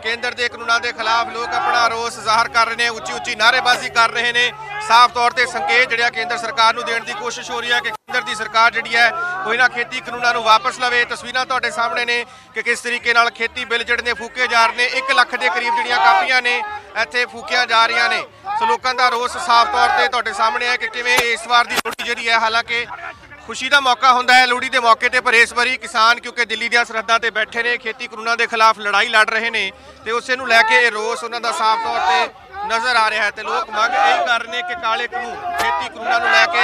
ਕੇਂਦਰ ਦੇ ਕਾਨੂੰਨਾਂ ਦੇ ਖਿਲਾਫ ਲੋਕ ਆਪਣਾ ਰੋਸ ਜ਼ਾਹਰ ਕਰ ਰਹੇ ਨੇ, ਉੱਚੀ ਉੱਚੀ ਨਾਅਰੇਬਾਜ਼ੀ ਕਰ ਰਹੇ ਨੇ। ਸਾਫ਼ ਤੌਰ ਤੇ ਸੰਕੇਤ ਜਿਹੜਾ ਕੇਂਦਰ ਸਰਕਾਰ ਨੂੰ ਦੇਣ ਦੀ ਕੋਸ਼ਿਸ਼ ਹੋ ਰਹੀ ਹੈ ਕਿ ਕੇਂਦਰ ਦੀ ਸਰਕਾਰ ਜਿਹੜੀ ਹੈ ਉਹ ਇਹਨਾਂ ਖੇਤੀ ਕਾਨੂੰਨਾਂ ਨੂੰ ਵਾਪਸ ਲਵੇ। ਤਸਵੀਰਾਂ ਤੁਹਾਡੇ ਸਾਹਮਣੇ ਨੇ ਕਿ ਕਿਸ ਤਰੀਕੇ ਨਾਲ ਖੇਤੀ ਬਿੱਲ ਜਿਹੜੇ ਨੇ ਫੂਕੇ ਜਾ ਰਹੇ ਨੇ। 1 ਲੱਖ ਦੇ ਕਰੀਬ ਜਿਹੜੀਆਂ ਕਾਪੀਆਂ ਨੇ ਇੱਥੇ ਫੂਕੀਆਂ ਜਾ ਰਹੀਆਂ ਨੇ। ਸੋ ਲੋਕਾਂ ਦਾ ਰੋਸ ਸਾਫ਼ ਤੌਰ ਤੇ ਤੁਹਾਡੇ ਸਾਹਮਣੇ ਹੈ ਕਿ ਕਿਵੇਂ ਇਸ ਵਾਰ ਦੀ ਲੋਹੜੀ ਜਿਹੜੀ ਹੈ, ਹਾਲਾਂਕਿ ਖੁਸ਼ੀ ਦਾ ਮੌਕਾ ਹੁੰਦਾ ਹੈ ਲੋਹੜੀ ਦੇ ਮੌਕੇ ਤੇ, ਪਰ ਇਸ ਵਾਰੀ ਕਿਸਾਨ ਕਿਉਂਕਿ ਦਿੱਲੀ ਦੀਆਂ ਸਰਹੱਦਾਂ ਤੇ ਬੈਠੇ ਨੇ, ਖੇਤੀ ਕਾਨੂੰਨਾਂ ਦੇ ਖਿਲਾਫ ਲੜਾਈ ਲੜ ਰਹੇ ਨੇ ਤੇ ਉਸੇ ਨੂੰ ਲੈ ਕੇ ਇਹ ਰੋਸ ਉਹਨਾਂ ਦਾ ਸਾਫ਼ ਤੌਰ ਤੇ ਨਜ਼ਰ ਆ ਰਿਹਾ ਹੈ। ਤੇ ਲੋਕ ਮੰਗ ਇਹੀ ਕਰ ਰਹੇ ਨੇ ਕਿ ਕਾਲੇ ਕਾਨੂੰਨ, ਖੇਤੀ ਕਾਨੂੰਨਾਂ ਨੂੰ ਲੈ ਕੇ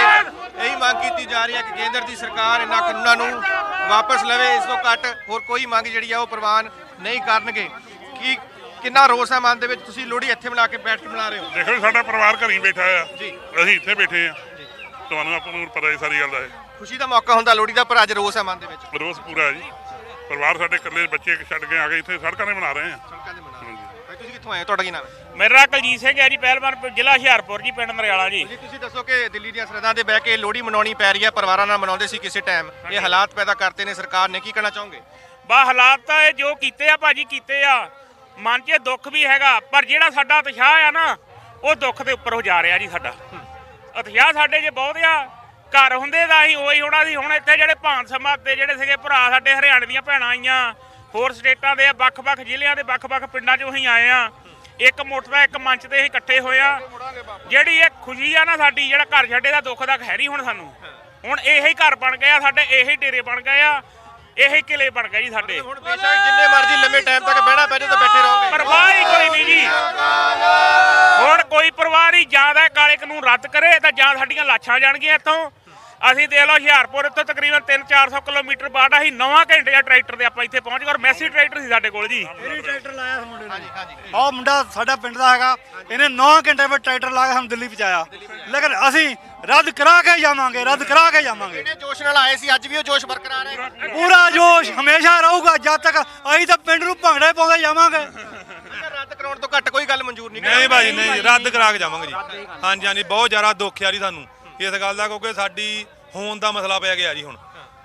ਇਹੀ ਮੰਗ ਕੀਤੀ ਜਾ ਰਹੀ ਹੈ ਕਿ ਕੇਂਦਰ ਦੀ ਸਰਕਾਰ ਇਹਨਾਂ ਕਾਨੂੰਨਾਂ ਨੂੰ ਵਾਪਸ ਲਵੇ। ਇਸ ਤੋਂ ਘੱਟ ਹੋਰ ਕੋਈ ਮੰਗ ਜਿਹੜੀ ਹੈ ਉਹ ਪ੍ਰਵਾਨ ਨਹੀਂ ਕਰਨਗੇ। ਕੀ ਕਿੰਨਾ ਰੋਸ ਹੈ ਮਨ ਦੇ ਵਿੱਚ? ਤੁਸੀਂ ਲੋਹੜੀ ਇੱਥੇ ਬਣਾ ਕੇ ਬੈਠ ਕੇ ਬਣਾ ਰਹੇ ਹੋ? ਦੇਖੋ ਸਾਡਾ ਪਰਿਵਾਰ ਘਰ ਹੀ ਬੈਠਾ ਆ ਜੀ, ਅਸੀਂ ਇੱਥੇ ਬੈਠੇ ਆ। ਤੁਹਾਨੂੰ ਆਪਾਂ ਨੂੰ ਪਤਾ ਹੈ ਸਾਰੀ ਗੱਲ ਦਾ। ਖੁਸ਼ੀ ਦਾ ਮੌਕਾ ਹੁੰਦਾ ਲੋਹੜੀ ਦਾ, ਪਰ ਅੱਜ ਰੋਸ ਹੈ ਮਨ ਦੇ ਵਿੱਚ? ਰੋਸ ਪੂਰਾ ਹੈ ਜੀ। ਪਰਿਵਾਰ ਸਾਡੇ ਇਕੱਲੇ ਬੱਚੇ ਛੱਡ ਕੇ ਆ ਗਏ, ਇੱਥੇ ਸੜਕਾਂ 'ਤੇ ਮਨਾ ਰਹੇ ਆ। ਸੜਕਾਂ 'ਤੇ ਮਨਾ ਰਹੇ ਹੋ। ਤੁਸੀਂ ਕਿੱਥੋਂ ਆਏ? ਤੁਹਾਡਾ ਕੀ ਨਾਮ ਹੈ? ਮੇਰਾ ਨਾਂ ਕੁਲਜੀਤ ਸਿੰਘ ਹੈ ਜੀ, ਪਹਿਲਵਾਨ, ਜ਼ਿਲ੍ਹਾ ਹੁਸ਼ਿਆਰਪੁਰ ਜੀ, ਪਿੰਡ ਨਰਿਆਲਾ ਜੀ। ਤੁਸੀਂ ਦੱਸੋ ਕਿ ਦਿੱਲੀ ਦੀਆਂ ਸਰਹੱਦਾਂ ਤੇ ਬਹਿ ਕੇ ਲੋਹੜੀ ਮਨਾਉਣੀ ਪੈ ਰਹੀ ਹੈ, ਪਰਿਵਾਰਾਂ ਨਾਲ ਮਨਾਉਂਦੇ ਸੀ ਕਿਸੇ ਟਾਈਮ, ਇਹ ਹਾਲਾਤ ਪੈਦਾ ਕਰਤੇ ਨੇ ਸਰਕਾਰ ਨੇ, ਕੀ ਕਹਿਣਾ ਚਾਹੋਗੇ? ਬਾ ਹਾਲਾਤ ਤਾਂ ਇਹ ਜੋ ਕੀਤੇ ਆ ਭਾਜੀ ਕੀਤੇ ਆ, ਮਨ 'ਚ ਦੁੱਖ ਵੀ ਹੈਗਾ, ਪਰ ਜਿਹੜਾ ਸਾਡਾ ਉਤਸ਼ਾਹ ਆ ਨਾ ਉਹ ਦੁੱਖ ਦੇ ਉੱਪਰ ਹੋ ਜਾ ਰਿਹਾ ਜੀ। ਸਾਡਾ ਉਤਸ਼ਾਹ ਸਾਡੇ 'ਚ ਬਹੁਤ ਆ। ਘਰ ਹੁੰਦੇ ਤਾਂ ਅਸੀਂ ਉਹੀ ਹੋਣਾ ਸੀ। ਹੁਣ ਇੱਥੇ ਜਿਹੜੇ ਭਾਂਤ ਸਮਾਜ ਦੇ ਜਿਹੜੇ ਸੀਗੇ ਭਰਾ ਸਾਡੇ, ਹਰਿਆਣੇ ਦੀਆਂ ਭੈਣਾਂ ਆਈਆਂ, ਹੋਰ ਸਟੇਟਾਂ ਦੇ ਵੱਖ-ਵੱਖ ਜ਼ਿਲ੍ਹਿਆਂ ਦੇ ਵੱਖ-ਵੱਖ ਪਿੰਡਾਂ 'ਚੋਂ ਅਸੀਂ ਆਏ ਆ। ਇੱਕ ਮੁੱਠ ਦਾ ਇੱਕ ਮੰਚ ਤੇ ਅਸੀਂ ਇਕੱਠੇ ਹੋਏ ਆ। ਜਿਹੜੀ ਇਹ ਖੁਸ਼ੀ ਆ ਨਾ ਸਾਡੀ, ਜਿਹੜਾ ਘਰ ਛੱਡੇ ਦਾ ਦੁੱਖ ਦਾ ਹੈ ਨਹੀਂ ਹੁਣ ਸਾਨੂੰ। ਹੁਣ ਇਹੀ ਘਰ ਬਣ ਗਏ ਆ ਸਾਡੇ, ਇਹੀ ਡੇਰੇ ਬਣ ਗਏ ਆ, ਇਹੀ ਕਿਲੇ ਬਣ ਗਏ ਜੀ ਸਾਡੇ। ਹੁਣ ਬੇਸ਼ੱਕ ਜਿੰਨੇ ਮਰਜ਼ੀ ਲੰਮੇ ਟਾਈਮ ਤੱਕ ਬਹਿਣਾ ਪੈ ਜਾਏ ਤਾਂ ਬੈਠੇ ਰਹੋਗੇ, ਪਰਵਾਹ ਹੀ ਕੋਈ ਨਹੀਂ ਜੀ। ਹੁਣ ਕੋਈ ਪਰਵਾਹ ਨਹੀਂ, ਜਾਂ ਤਾਂ ਕਾਲੇ ਕਾਨੂੰਨ ਰੱਦ ਕਰੇ ਤਾਂ ਜਾਂ ਸਾਡੀਆਂ ਲਾਸ਼ਾਂ ਜਾਣਗੀਆਂ ਇੱਥੋਂ। ਅਸੀਂ ਦੇਖ ਲਓ ਹੁਸ਼ਿਆਰਪੁਰ ਇੱਥੋਂ ਤਕਰੀਬਨ 300-400 ਕਿਲੋਮੀਟਰ ਬਾਅਦ ਅਸੀਂ 9 ਘੰਟੇ ਆ ਟਰੈਕਟਰ ਦੇ ਆਪਾਂ ਇੱਥੇ ਪਹੁੰਚ ਗਏ। ਔਰ ਮੈਸੀ ਟਰੈਕਟਰ ਸੀ ਸਾਡੇ ਕੋਲ ਜੀ। ਟਰੈਕਟਰ ਲਾਇਆ ਇਸ ਮੁੰਡੇ ਨੇ। ਆਹ ਮੁੰਡਾ ਸਾਡਾ ਪਿੰਡ ਦਾ ਹੈਗਾ, ਇਹਨੇ 9 ਘੰਟੇ ਵਿੱਚ ਟਰੈਕਟਰ ਲਾ ਕੇ ਸਾਨੂੰ ਦਿੱਲੀ ਪਹੁੰਚਾਇਆ। ਲੇਕਿਨ ਅਸੀਂ ਰੱਦ ਕਰਾ ਕੇ ਜਾਵਾਂਗੇ, ਰੱਦ ਕਰਾ ਕੇ ਜਾਵਾਂਗੇ। ਇਹਨੇ ਜੋਸ਼ ਨਾਲ ਆਏ ਸੀ, ਅੱਜ ਵੀ ਉਹ ਜੋਸ਼ ਬਰਕਰਾਰ ਹੈ। ਪੂਰਾ ਜੋਸ਼ ਹਮੇਸ਼ਾ ਰਹੂਗਾ ਜਦ ਤੱਕ ਅਸੀਂ ਤਾਂ ਪਿੰਡ ਨੂੰ ਭੰਗੜੇ ਪਾਉਂਦੇ ਜਾਵਾਂਗੇ। ਰੱਦ ਕਰਾਉਣ ਤੋਂ ਘੱਟ ਕੋਈ ਗੱਲ ਮਨਜ਼ੂਰ ਨਹੀਂ? ਨਹੀਂ ਭਾਜੀ ਨਹੀਂ, ਰੱਦ ਕਰਾ ਕੇ ਜਾਵਾਂਗੇ ਜੀ। ਹਾਂਜੀ ਹਾਂਜੀ, ਬਹੁਤ ਜ਼ਿਆਦਾ ਦੁੱਖ ਆ ਜੀ ਸਾਨੂੰ ਇਸ ਗੱਲ ਦਾ, ਕਿਉਂਕਿ ਸਾਡੀ ਹੋਂਦ ਦਾ ਮਸਲਾ ਪੈ ਗਿਆ ਜੀ ਹੁਣ।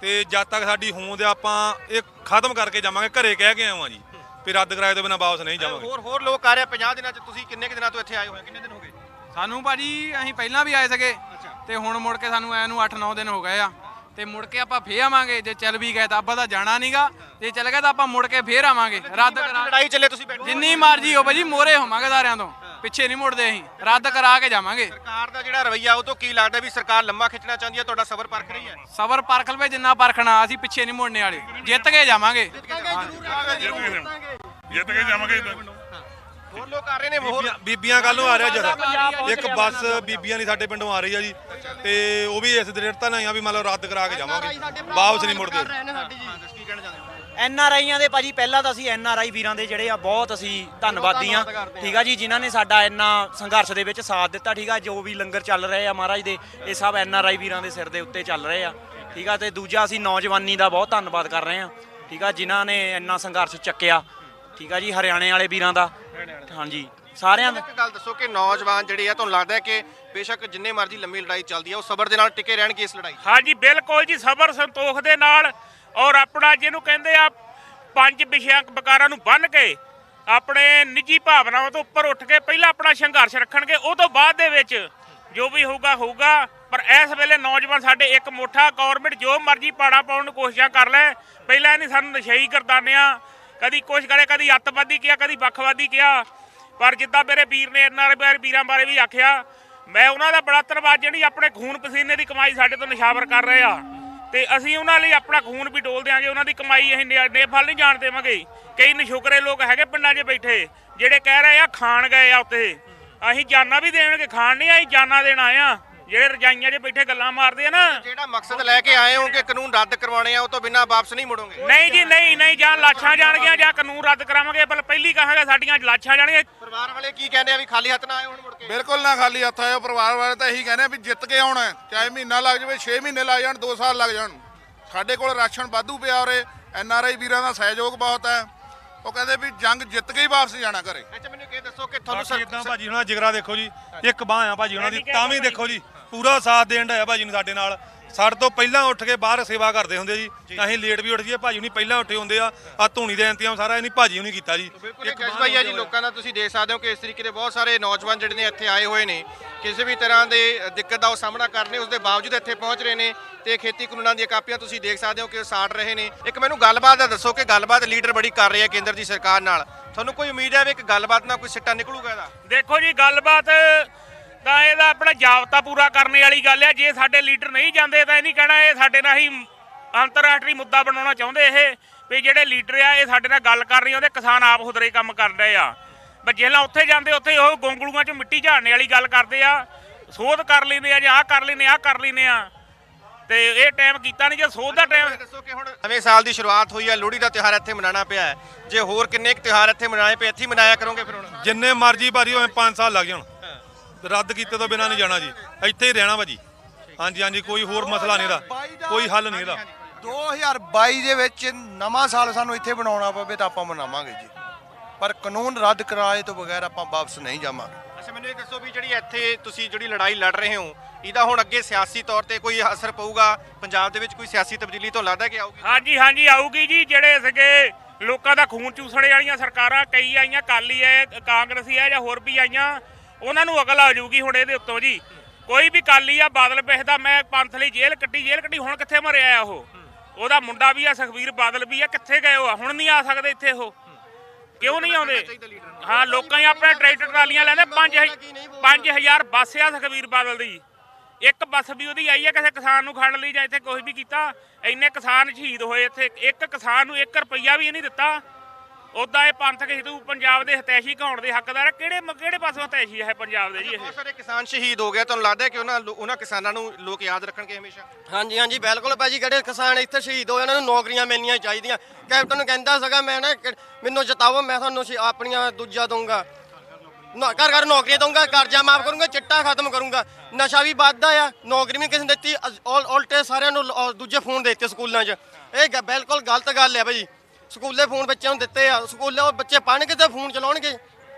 ਤੇ ਜਦ ਤੱਕ ਸਾਡੀ ਹੋਂਦ ਆਪਾਂ ਇਹ ਖਤਮ ਕਰਕੇ ਜਾਵਾਂਗੇ। ਘਰੇ ਕਹਿ ਕੇ ਆਵਾਂ ਜੀ ਵੀ ਰੱਦ ਕਰਾਏ ਤੋਂ ਬਿਨਾਂ ਵਾਪਸ ਨਹੀਂ ਜਾਵਾਂਗੇ। ਹੋਰ ਲੋਕ ਆ ਰਹੇ 50 ਦਿਨਾਂ 'ਚ, ਤੁਸੀਂ ਕਿੰਨੇ ਕੁ ਦਿਨਾਂ ਤੋਂ ਇੱਥੇ ਆਏ ਹੋਏ? ਕਿੰਨੇ ਦਿਨ ਹੋ ਗਏ ਸਾਨੂੰ? ਭਾਜੀ ਅਸੀਂ ਪਹਿਲਾਂ ਵੀ ਆਏ ਸੀਗੇ ਤੇ ਹੁਣ ਮੁੜ ਕੇ ਸਾਨੂੰ ਐ ਨੂੰ 8-9 ਦਿਨ ਹੋ ਗਏ ਆ। ਤੇ ਮੁੜ ਕੇ ਆਪਾਂ ਫੇਰ ਆਵਾਂਗੇ। ਜੇ ਚੱਲ ਵੀ ਗਏ ਤਾਂ ਆਪਾਂ ਤਾਂ ਜਾਣਾ ਨਹੀਂਗਾ, ਜੇ ਚੱਲ ਗਏ ਤਾਂ ਆਪਾਂ ਮੁੜ ਕੇ ਫੇਰ ਆਵਾਂਗੇ। ਰੱਦ ਕਰਾ ਲੜਾਈ ਚੱਲੇ ਤੁਸੀਂ ਬੈਠੋ, ਜਿੰਨੀ ਮਰਜ਼ੀ ਹੋ ਭਾਜੀ, ਮੋਹਰੇ ਹੋਵਾਂਗੇ ਸਾਰਿਆਂ ਤੋਂ, ਪਿੱਛੇ ਨਹੀਂ ਮੁੜਦੇ। ਅਸੀਂ ਰੱਦ ਕਰਾ ਕੇ ਜਾਵਾਂਗੇ। ਸਰਕਾਰ ਦਾ ਜਿਹੜਾ ਰਵੱਈਆ ਉਹ ਤੋਂ ਕੀ ਲੱਗਦਾ ਵੀ ਸਰਕਾਰ ਲੰਮਾ ਖਿੱਚਣਾ ਚਾਹੁੰਦੀ ਹੈ? ਤੁਹਾਡਾ ਸਬਰ ਪਰਖ ਰਹੀ ਹੈ? ਸਬਰ ਪਰਖ ਲਵੇ ਜਿੰਨਾ ਪਰਖਣਾ, ਅਸੀਂ ਪਿੱਛੇ ਨਹੀਂ ਮੁੜਨੇ ਵਾਲੇ, ਜਿੱਤ ਕੇ ਜਾਵਾਂਗੇ। ਜਿੱਤ ਕੇ ਜਾਵਾਂਗੇ। ਹੋਰ ਲੋਕ ਆ ਰਹੇ ਨੇ, ਬੀਬੀਆਂ ਕੱਲ ਨੂੰ ਆ ਰਿਹਾ ਜਰਾ, ਇੱਕ ਬੱਸ ਬੀਬੀਆਂ ਦੀ ਸਾਡੇ ਪਿੰਡੋਂ ਆ ਰਹੀ ਆ ਜੀ, ਤੇ ਉਹ ਵੀ ਇਸ ਦ੍ਰਿੜਤਾ ਨਾਲ ਆ ਵੀ ਮਤਲਬ ਰੱਦ ਕਰਾ ਕੇ ਜਾਵਾਂਗੇ, ਵਾਪਸ ਨਹੀਂ ਮੁੜਦੇ। ਐਨ ਆਰ ਆਈਆਂ ਦੇ ਭਾਜੀ ਪਹਿਲਾਂ ਤਾਂ ਅਸੀਂ ਐਨ ਆਰ ਆਈ ਵੀਰਾਂ ਦੇ ਜਿਹੜੇ ਆ ਬਹੁਤ ਅਸੀਂ ਧੰਨਵਾਦੀ ਆ, ਠੀਕ ਆ ਜੀ, ਜਿਨ੍ਹਾਂ ਨੇ ਸਾਡਾ ਇੰਨਾ ਸੰਘਰਸ਼ ਦੇ ਵਿੱਚ ਸਾਥ ਦਿੱਤਾ, ਠੀਕ ਆ। ਜੋ ਵੀ ਲੰਗਰ ਚੱਲ ਰਹੇ ਆ ਮਹਾਰਾਜ ਦੇ, ਇਹ ਸਭ ਐਨ ਆਰ ਆਈ ਵੀਰਾਂ ਦੇ ਸਿਰ ਦੇ ਉੱਤੇ ਚੱਲ ਰਹੇ ਆ, ਠੀਕ ਆ। ਤੇ ਦੂਜਾ ਅਸੀਂ ਨੌਜਵਾਨੀ ਦਾ ਬਹੁਤ ਧੰਨਵਾਦ ਕਰ ਰਹੇ ਆ, ਠੀਕ ਆ, ਜਿਨ੍ਹਾਂ ਨੇ ਇੰਨਾ ਸੰਘਰਸ਼ ਚੱਕਿਆ, ਠੀਕ ਆ ਜੀ, ਹਰਿਆਣੇ ਵਾਲੇ ਵੀਰਾਂ ਦਾ, ਹਾਂਜੀ ਸਾਰਿਆਂ ਦਾ। ਇੱਕ ਗੱਲ ਦੱਸੋ ਕਿ ਨੌਜਵਾਨ ਜਿਹੜੇ ਆ, ਤੁਹਾਨੂੰ ਲੱਗਦਾ ਹੈ ਕਿ ਬੇਸ਼ੱਕ ਜਿੰਨੇ ਮਰਜ਼ੀ ਲੰਮੀ ਲੜਾਈ ਚੱਲਦੀ ਆ, ਉਹ ਸਬਰ ਦੇ ਨਾਲ ਟਿਕੇ ਰਹਿਣਗੇ ਇਸ ਲੜਾਈ? ਹਾਂਜੀ ਬਿਲਕੁਲ ਜੀ, ਸਬਰ ਸੰਤੋਖ ਦੇ ਨਾਲ, ਔਰ ਆਪਣਾ ਜਿਹਨੂੰ ਕਹਿੰਦੇ ਆ 5 ਵਿਸ਼ਿਆਂ ਵਿਕਾਰਾਂ ਨੂੰ ਬੰਨ੍ਹ ਕੇ ਆਪਣੇ ਨਿੱਜੀ ਭਾਵਨਾਵਾਂ ਤੋਂ ਉੱਪਰ ਉੱਠ ਕੇ ਪਹਿਲਾਂ ਆਪਣਾ ਸੰਘਰਸ਼ ਰੱਖਣਗੇ, ਉਹ ਤੋਂ ਬਾਅਦ ਦੇ ਵਿੱਚ ਜੋ ਵੀ ਹੋਊਗਾ ਹੋਊਗਾ। ਪਰ ਇਸ ਵੇਲੇ ਨੌਜਵਾਨ ਸਾਡੇ ਇੱਕ ਮੁੱਠਾ, ਗੌਰਮੈਂਟ ਜੋ ਮਰਜ਼ੀ ਪਾੜਾ ਪਾਉਣ ਨੂੰ ਕੋਸ਼ਿਸ਼ਾਂ ਕਰ ਲੈ, ਪਹਿਲਾਂ ਨਹੀਂ ਸਾਨੂੰ ਨਸ਼ਈ ਕਰਦਾਨਿਆ, ਕਦੀ ਕੁਛ ਕਰੇ, ਕਦੀ ਅੱਤਵਾਦੀ ਕਿਹਾ, ਕਦੀ ਵੱਖਵਾਦੀ ਕਿਹਾ। ਪਰ ਜਿੱਦਾਂ ਮੇਰੇ ਵੀਰ ਨੇ ਇਹਨਾਂ ਵੀਰਾਂ ਬਾਰੇ ਵੀ ਆਖਿਆ, ਮੈਂ ਉਹਨਾਂ ਦਾ ਬੜਾ ਧੰਨਵਾਦ, ਜਿਹੜੀ ਆਪਣੇ ਖੂਨ ਪਸੀਨੇ ਦੀ ਕਮਾਈ ਸਾਡੇ ਤੋਂ ਨਿਸ਼ਾਵਰ ਕਰ ਰਹੇ ਆ, ਤੇ ਅਸੀਂ ਉਹਨਾਂ ਲਈ ਆਪਣਾ ਖੂਨ ਵੀ ਡੋਲ ਦਿਆਂਗੇ। ਉਹਨਾਂ ਦੀ ਕਮਾਈ ਅਸੀਂ ਨੇਫਲ ਨਹੀਂ ਜਾਣ ਦੇਵਾਂਗੇ। ਕਈ ਨਸ਼ੁਕਰੇ ਲੋਕ ਹੈਗੇ ਪਿੰਡਾਂ 'ਚ ਬੈਠੇ, ਜਿਹੜੇ ਕਹਿ ਰਹੇ ਆ ਖਾਣ ਗਏ ਆ ਉੱਥੇ, ਅਸੀਂ ਜਾਨਾਂ ਵੀ ਦੇਣਗੇ, ਖਾਣ ਨਹੀਂ, ਅਸੀਂ ਜਾਨਾਂ ਦੇਣ ਆਏ ਆ। ਜਿਹੜੇ ਰਜਾਈਆਂ 'ਚ ਬੈਠੇ ਗੱਲਾਂ ਮਾਰਦੇ ਆ ਨਾ, ਜਿਹੜਾ ਮਕਸਦ ਲੈ ਕੇ ਆਏ ਹੋ ਕਿ ਕਾਨੂੰਨ ਰੱਦ ਕਰਵਾਉਣੇ ਆ, ਉਹ ਤੋਂ ਬਿਨਾਂ ਵਾਪਸ ਨਹੀਂ ਮੁੜੋਗੇ? ਨਹੀਂ ਜੀ, ਨਹੀਂ, ਜਾਂ ਲਾਸ਼ਾਂ ਜਾਣਗੀਆਂ ਜਾਂ ਕਾਨੂੰਨ ਰੱਦ ਕਰਾਵਾਂਗੇ। ਪਰ ਪਹਿਲੀ ਕਹਾਂਗੇ ਸਾਡੀਆਂ ਲਾਸ਼ਾਂ ਜਾਣਗੀਆਂ। ਪਰਿਵਾਰ ਵਾਲੇ ਕੀ ਕਹਿੰਦੇ ਆ ਵੀ ਖਾਲੀ ਹੱਥ ਨਾ ਆਏ ਹੁਣ ਮੁੜ ਕੇ? ਬਿਲਕੁਲ ਨਾ ਖਾਲੀ ਹੱਥ ਆਇਓ। ਪਰਿਵਾਰ ਵਾਲੇ ਤਾਂ ਇਹੀ ਕਹਿੰਦੇ ਆ ਵੀ ਜਿੱਤ ਕੇ ਆਉਣਾ, ਚਾਹੇ ਮਹੀਨਾ ਲੱਗ ਜਾਵੇ, 6 ਮਹੀਨੇ ਲੱਗ ਜਾਣ, 2 ਸਾਲ ਲੱਗ ਜਾਣ। ਸਾਡੇ ਕੋਲ ਰਾਸ਼ਨ ਵਾਧੂ ਪਿਆ, ਉਰੇ ਐਨ ਆਰ ਆਈ ਵੀਰਾਂ ਦਾ ਸਹਿਯੋਗ ਬਹੁਤ ਹੈ। ਉਹ ਕਹਿੰਦੇ ਵੀ ਜੰਗ ਜਿੱਤ ਕੇ ਹੀ ਵਾਪਸ ਜਾਣਾ ਘਰੇ। ਅੱਛਾ, ਮੈਨੂੰ ਇਹ ਦੱਸੋ ਕਿ ਤੁਹਾਨੂੰ ਇਦਾਂ ਭਾਜੀ ਉਹਨਾਂ ਦਾ ਜਿਗਰਾ ਦੇਖੋ ਜੀ, ਇੱਕ ਬਾਂਹ ਆ ਭਾਜੀ ਉਹਨਾਂ ਦੀ, ਤਾਂ ਵੀ ਦੇਖੋ ਜੀ ਪੂਰਾ ਸਾਥ ਦੇਣ ਡਿਆ ਭਾਜੀ ਨੂੰ ਸਾਡੇ ਨਾਲ। ਸਾਡੇ ਤੋਂ ਪਹਿਲਾਂ ਉੱਠ ਕੇ ਬਾਹਰ ਸੇਵਾ ਕਰਦੇ ਹੁੰਦੇ ਜੀ, ਅਸੀਂ ਲੇਟ ਵੀ ਉੱਠ ਜਾਈਏ, ਭਾਜੀ ਹੁਣੀ ਪਹਿਲਾਂ ਉੱਠੇ ਹੁੰਦੇ ਆ। ਆ ਧੂਣੀ ਦਾ ਇੰਤਜ਼ਾਮ ਸਾਰਾ ਨਹੀਂ ਭਾਜੀ ਹੁਣੀ ਕੀਤਾ ਜੀ। ਇੱਕ ਜਜ਼ਬਾ ਜੀ ਲੋਕਾਂ ਦਾ, ਤੁਸੀਂ ਦੇਖ ਸਕਦੇ ਹੋ ਕਿ ਇਸ ਤਰੀਕੇ ਦੇ ਬਹੁਤ ਸਾਰੇ ਨੌਜਵਾਨ ਜਿਹੜੇ ਨੇ ਇੱਥੇ ਆਏ ਹੋਏ ਨੇ, ਕਿਸੇ ਵੀ ਤਰ੍ਹਾਂ ਦੇ ਦਿੱਕਤ ਦਾ ਉਹ ਸਾਹਮਣਾ ਕਰਨੇ, ਉਸ ਦੇ ਬਾਵਜੂਦ ਇੱਥੇ ਪਹੁੰਚ ਰਹੇ ਨੇ, ਤੇ ਖੇਤੀ ਕਾਨੂੰਨਾਂ ਦੀਆਂ ਕਾਪੀਆਂ ਤੁਸੀਂ ਦੇਖ ਸਕਦੇ ਹੋ ਕਿ ਉਹ ਸਾੜ ਰਹੇ ਨੇ। ਇੱਕ ਮੈਨੂੰ ਗੱਲਬਾਤ ਦਾ ਦੱਸੋ ਕਿ ਗੱਲਬਾਤ ਲੀਡਰ ਬੜੀ ਕਰ ਰਹੇ ਆ ਕੇਂਦਰ ਦੀ ਸਰਕਾਰ ਨਾਲ, ਤੁਹਾਨੂੰ ਕੋਈ ਉਮੀਦ ਹੈ ਵੀ ਇੱਕ ਗੱਲਬਾਤ ਨਾਲ ਕੋਈ ਸਿੱਟਾ ਨਿਕਲੂਗਾ ਇਹਦਾ? ਦੇਖੋ ਜੀ, ਗੱਲਬਾਤ ਤਾਂ ਇਹਦਾ ਆਪਣਾ ਜਾਬਤਾ ਪੂਰਾ ਕਰਨੇ ਵਾਲੀ ਗੱਲ ਹੈ। ਜੇ ਸਾਡੇ ਲੀਡਰ ਨਹੀਂ ਜਾਂਦੇ ਤਾਂ ਇਹ ਨਹੀਂ ਕਹਿਣਾ ਇਹ ਸਾਡੇ ਨਾਲ ਹੀ ਅੰਤਰਰਾਸ਼ਟਰੀ ਮੁੱਦਾ ਬਣਾਉਣਾ ਚਾਹੁੰਦੇ, ਇਹ ਵੀ ਜਿਹੜੇ ਲੀਡਰ ਆ ਇਹ ਸਾਡੇ ਨਾਲ ਗੱਲ ਕਰ ਰਹੇ, ਉਹਦੇ ਕਿਸਾਨ ਆਪ ਖੁਦਰੇ ਕੰਮ ਕਰ ਰਹੇ ਆ। but ਜਿਹੜਾ ਉੱਥੇ ਜਾਂਦੇ ਉੱਥੇ ਉਹ ਗੋਂਗਲੂਆਂ 'ਚ ਮਿੱਟੀ ਝਾੜਨੇ ਵਾਲੀ ਗੱਲ ਕਰਦੇ ਆ, ਸੋਧ ਕਰ ਲੈਂਦੇ ਆ, ਜਾਂ ਆਹ ਕਰ ਲੈਂਦੇ ਆ, ਤੇ ਇਹ ਟਾਈਮ ਕੀਤਾ ਨਹੀਂ। ਜੇ ਸੋਧ ਦਾ ਟਾਈਮ ਦੱਸੋ ਕਿ ਹੁਣ ਨਵੇਂ ਸਾਲ ਦੀ ਸ਼ੁਰੂਆਤ ਹੋਈ ਹੈ, ਲੋਹੜੀ ਦਾ ਤਿਉਹਾਰ ਇੱਥੇ ਮਨਾਉਣਾ ਪਿਆ ਹੈ, ਜੇ ਹੋਰ ਕਿੰਨੇ ਕੁ ਤਿਉਹਾਰ ਇੱਥੇ ਮਨਾਏ ਪਏ, ਇੱਥੇ ਹੀ ਮਨਾਇਆ ਕਰੋਗੇ ਫਿਰ? ਹੁਣ ਜਿੰਨੇ ਮਰਜ਼ੀ ਭਾਜੀ ਹੋਵੇ 5 ਸਾਲ ਲੱਗ ਜਾਣ, ਰੱਦ ਕੀਤੇ ਤੋਂ ਬਿਨਾਂ ਨਹੀਂ ਜਾਣਾ ਜੀ, ਇੱਥੇ ਹੀ ਰਹਿਣਾ ਭਾਜੀ। ਹਾਂਜੀ, ਕੋਈ ਹੋਰ ਮਸਲਾ ਨਹੀਂ ਇਹਦਾ, ਕੋਈ ਹੱਲ ਨਹੀਂ ਇਹਦਾ। 2022 ਦੇ ਵਿੱਚ ਨਵਾਂ ਸਾਲ ਸਾਨੂੰ ਇੱਥੇ ਬਣਾਉਣਾ ਪਵੇ ਤਾਂ ਆਪਾਂ ਮਨਾਵਾਂਗੇ ਜੀ, ਪਰ ਕਾਨੂੰਨ ਰੱਦ ਕਰਾਏ ਤੋਂ ਬਗੈਰ ਆਪਾਂ ਵਾਪਸ ਨਹੀਂ ਜਾਵਾਂਗੇ। ਅੱਛਾ, ਮੈਨੂੰ ਇਹ ਦੱਸੋ ਵੀ ਜਿਹੜੀ ਇੱਥੇ ਤੁਸੀਂ ਜਿਹੜੀ ਲੜਾਈ ਲੜ ਰਹੇ ਹੋ, ਇਹਦਾ ਹੁਣ ਅੱਗੇ ਸਿਆਸੀ ਤੌਰ ਤੇ ਕੋਈ ਅਸਰ ਪਊਗਾ? ਪੰਜਾਬ ਦੇ ਵਿੱਚ ਕੋਈ ਸਿਆਸੀ ਤਬਦੀਲੀ ਤੋਂ ਲੱਗਦਾ ਕਿ ਆਊਗੀ? ਹਾਂਜੀ ਆਊਗੀ ਜੀ। ਜਿਹੜੇ ਸੀਗੇ ਲੋਕਾਂ ਦਾ ਖੂਨ ਚੂਸਣੇ ਵਾਲੀਆਂ ਸਰਕਾਰਾਂ, ਕਈ ਆਈਆਂ, ਅਕਾਲੀ ਹੈ, ਕਾਂਗਰਸੀ ਹੈ, ਜਾਂ ਹੋਰ ਵੀ ਆਈਆਂ, ਉਹਨਾਂ ਨੂੰ ਅਕਲ ਆ ਜਾਊਗੀ ਹੁਣ ਇਹਦੇ ਉੱਤੋਂ ਜੀ। ਕੋਈ ਵੀ ਅਕਾਲੀ ਆ, ਬਾਦਲ ਪਿਛਦਾ, ਮੈਂ ਪੰਥ ਲਈ ਜੇਲ੍ਹ ਕੱਟੀ, ਹੁਣ ਕਿੱਥੇ ਮਰਿਆ ਆ? ਉਹਦਾ ਮੁੰਡਾ ਵੀ ਆ, ਸੁਖਬੀਰ ਬਾਦਲ ਵੀ ਆ, ਕਿੱਥੇ ਗਏ ਉਹ? ਹੁਣ ਨਹੀਂ ਆ ਸਕਦੇ ਇੱਥੇ, ਉਹ ਕਿਉਂ ਨਹੀਂ ਆਉਂਦੇ? ਹਾਂ, ਲੋਕਾਂ ਹੀ ਆਪਣੇ ਟਰੈਕਟਰ ਟਰਾਲੀਆਂ ਲੈਂਦੇ, 5000 ਬੱਸ ਆ ਸੁਖਬੀਰ ਬਾਦਲ ਦੀ, ਇੱਕ ਬੱਸ ਵੀ ਉਹਦੀ ਆਈ ਹੈ ਕਿਸੇ ਕਿਸਾਨ ਨੂੰ ਖੜਨ ਲਈ ਜਾਂ ਇੱਥੇ ਕੁਝ ਵੀ ਕੀਤਾ। ਇੰਨੇ ਕਿਸਾਨ ਸ਼ਹੀਦ ਹੋਏ ਇੱਥੇ, ਇੱਕ ਕਿਸਾਨ ਨੂੰ 1 ਰੁਪਈਆ ਵੀ ਨਹੀਂ ਦਿੱਤਾ। ਉੱਦਾਂ ਇਹ ਪੰਥਕ ਹਿੰਦੂ ਪੰਜਾਬ ਦੇ ਹਤੈਸ਼ੀ ਕਹਾਉਣ ਦੇ ਹੱਕਦਾਰ, ਕਿਹੜੇ ਪਾਸੋਂ ਹਤੈਸ਼ੀ ਹੈ ਪੰਜਾਬ ਦੇ ਜੀ? ਇਹ ਬਹੁਤ ਸਾਰੇ ਕਿਸਾਨ ਸ਼ਹੀਦ ਹੋ ਗਏ, ਤੁਹਾਨੂੰ ਲੱਗਦਾ ਕਿ ਉਹਨਾਂ ਕਿਸਾਨਾਂ ਨੂੰ ਲੋਕ ਯਾਦ ਰੱਖਣਗੇ ਹਮੇਸ਼ਾ? ਹਾਂਜੀ ਬਿਲਕੁਲ ਭਾਜੀ, ਜਿਹੜੇ ਕਿਸਾਨ ਇੱਥੇ ਸ਼ਹੀਦ ਹੋਏ ਉਹਨਾਂ ਨੂੰ ਨੌਕਰੀਆਂ ਮਿਲਣੀਆਂ ਚਾਹੀਦੀਆਂ। ਕੈਪਟਨ ਕਹਿੰਦਾ ਸੀਗਾ ਮੈਂ ਨਾ ਮੈਨੂੰ ਜਿਤਾਓ, ਮੈਂ ਤੁਹਾਨੂੰ ਆਪਣੀਆਂ ਦੂਜਾ ਦਊਂਗਾ, ਘਰ ਨੌਕਰੀਆਂ ਦਊਂਗਾ, ਕਰਜ਼ਾ ਮਾਫ ਕਰੂੰਗਾ, ਚਿੱਟਾ ਖਤਮ ਕਰੂੰਗਾ, ਨਸ਼ਾ ਵੀ ਵੱਧਦਾ ਆ, ਨੌਕਰੀ ਵੀ ਕਿਸੇ ਨੇ ਦਿੱਤੀ, ਉਲਟੇ ਸਾਰਿਆਂ ਨੂੰ ਦੂਜੇ ਫੋਨ ਦੇ ਦਿੱਤੇ ਸਕੂਲਾਂ 'ਚ। ਇਹ ਬਿਲਕੁਲ ਗਲਤ ਗੱਲ ਹੈ ਭਾਜੀ। ਸਕੂਲੇ ਫੋਨ ਬੱਚਿਆਂ ਨੂੰ ਦਿੱਤੇ ਆ, ਸਕੂਲੇ ਉਹ ਬੱਚੇ ਪੜ੍ਹਨਗੇ ਤੇ ਫੋਨ ਚਲਾਉਣਗੇ,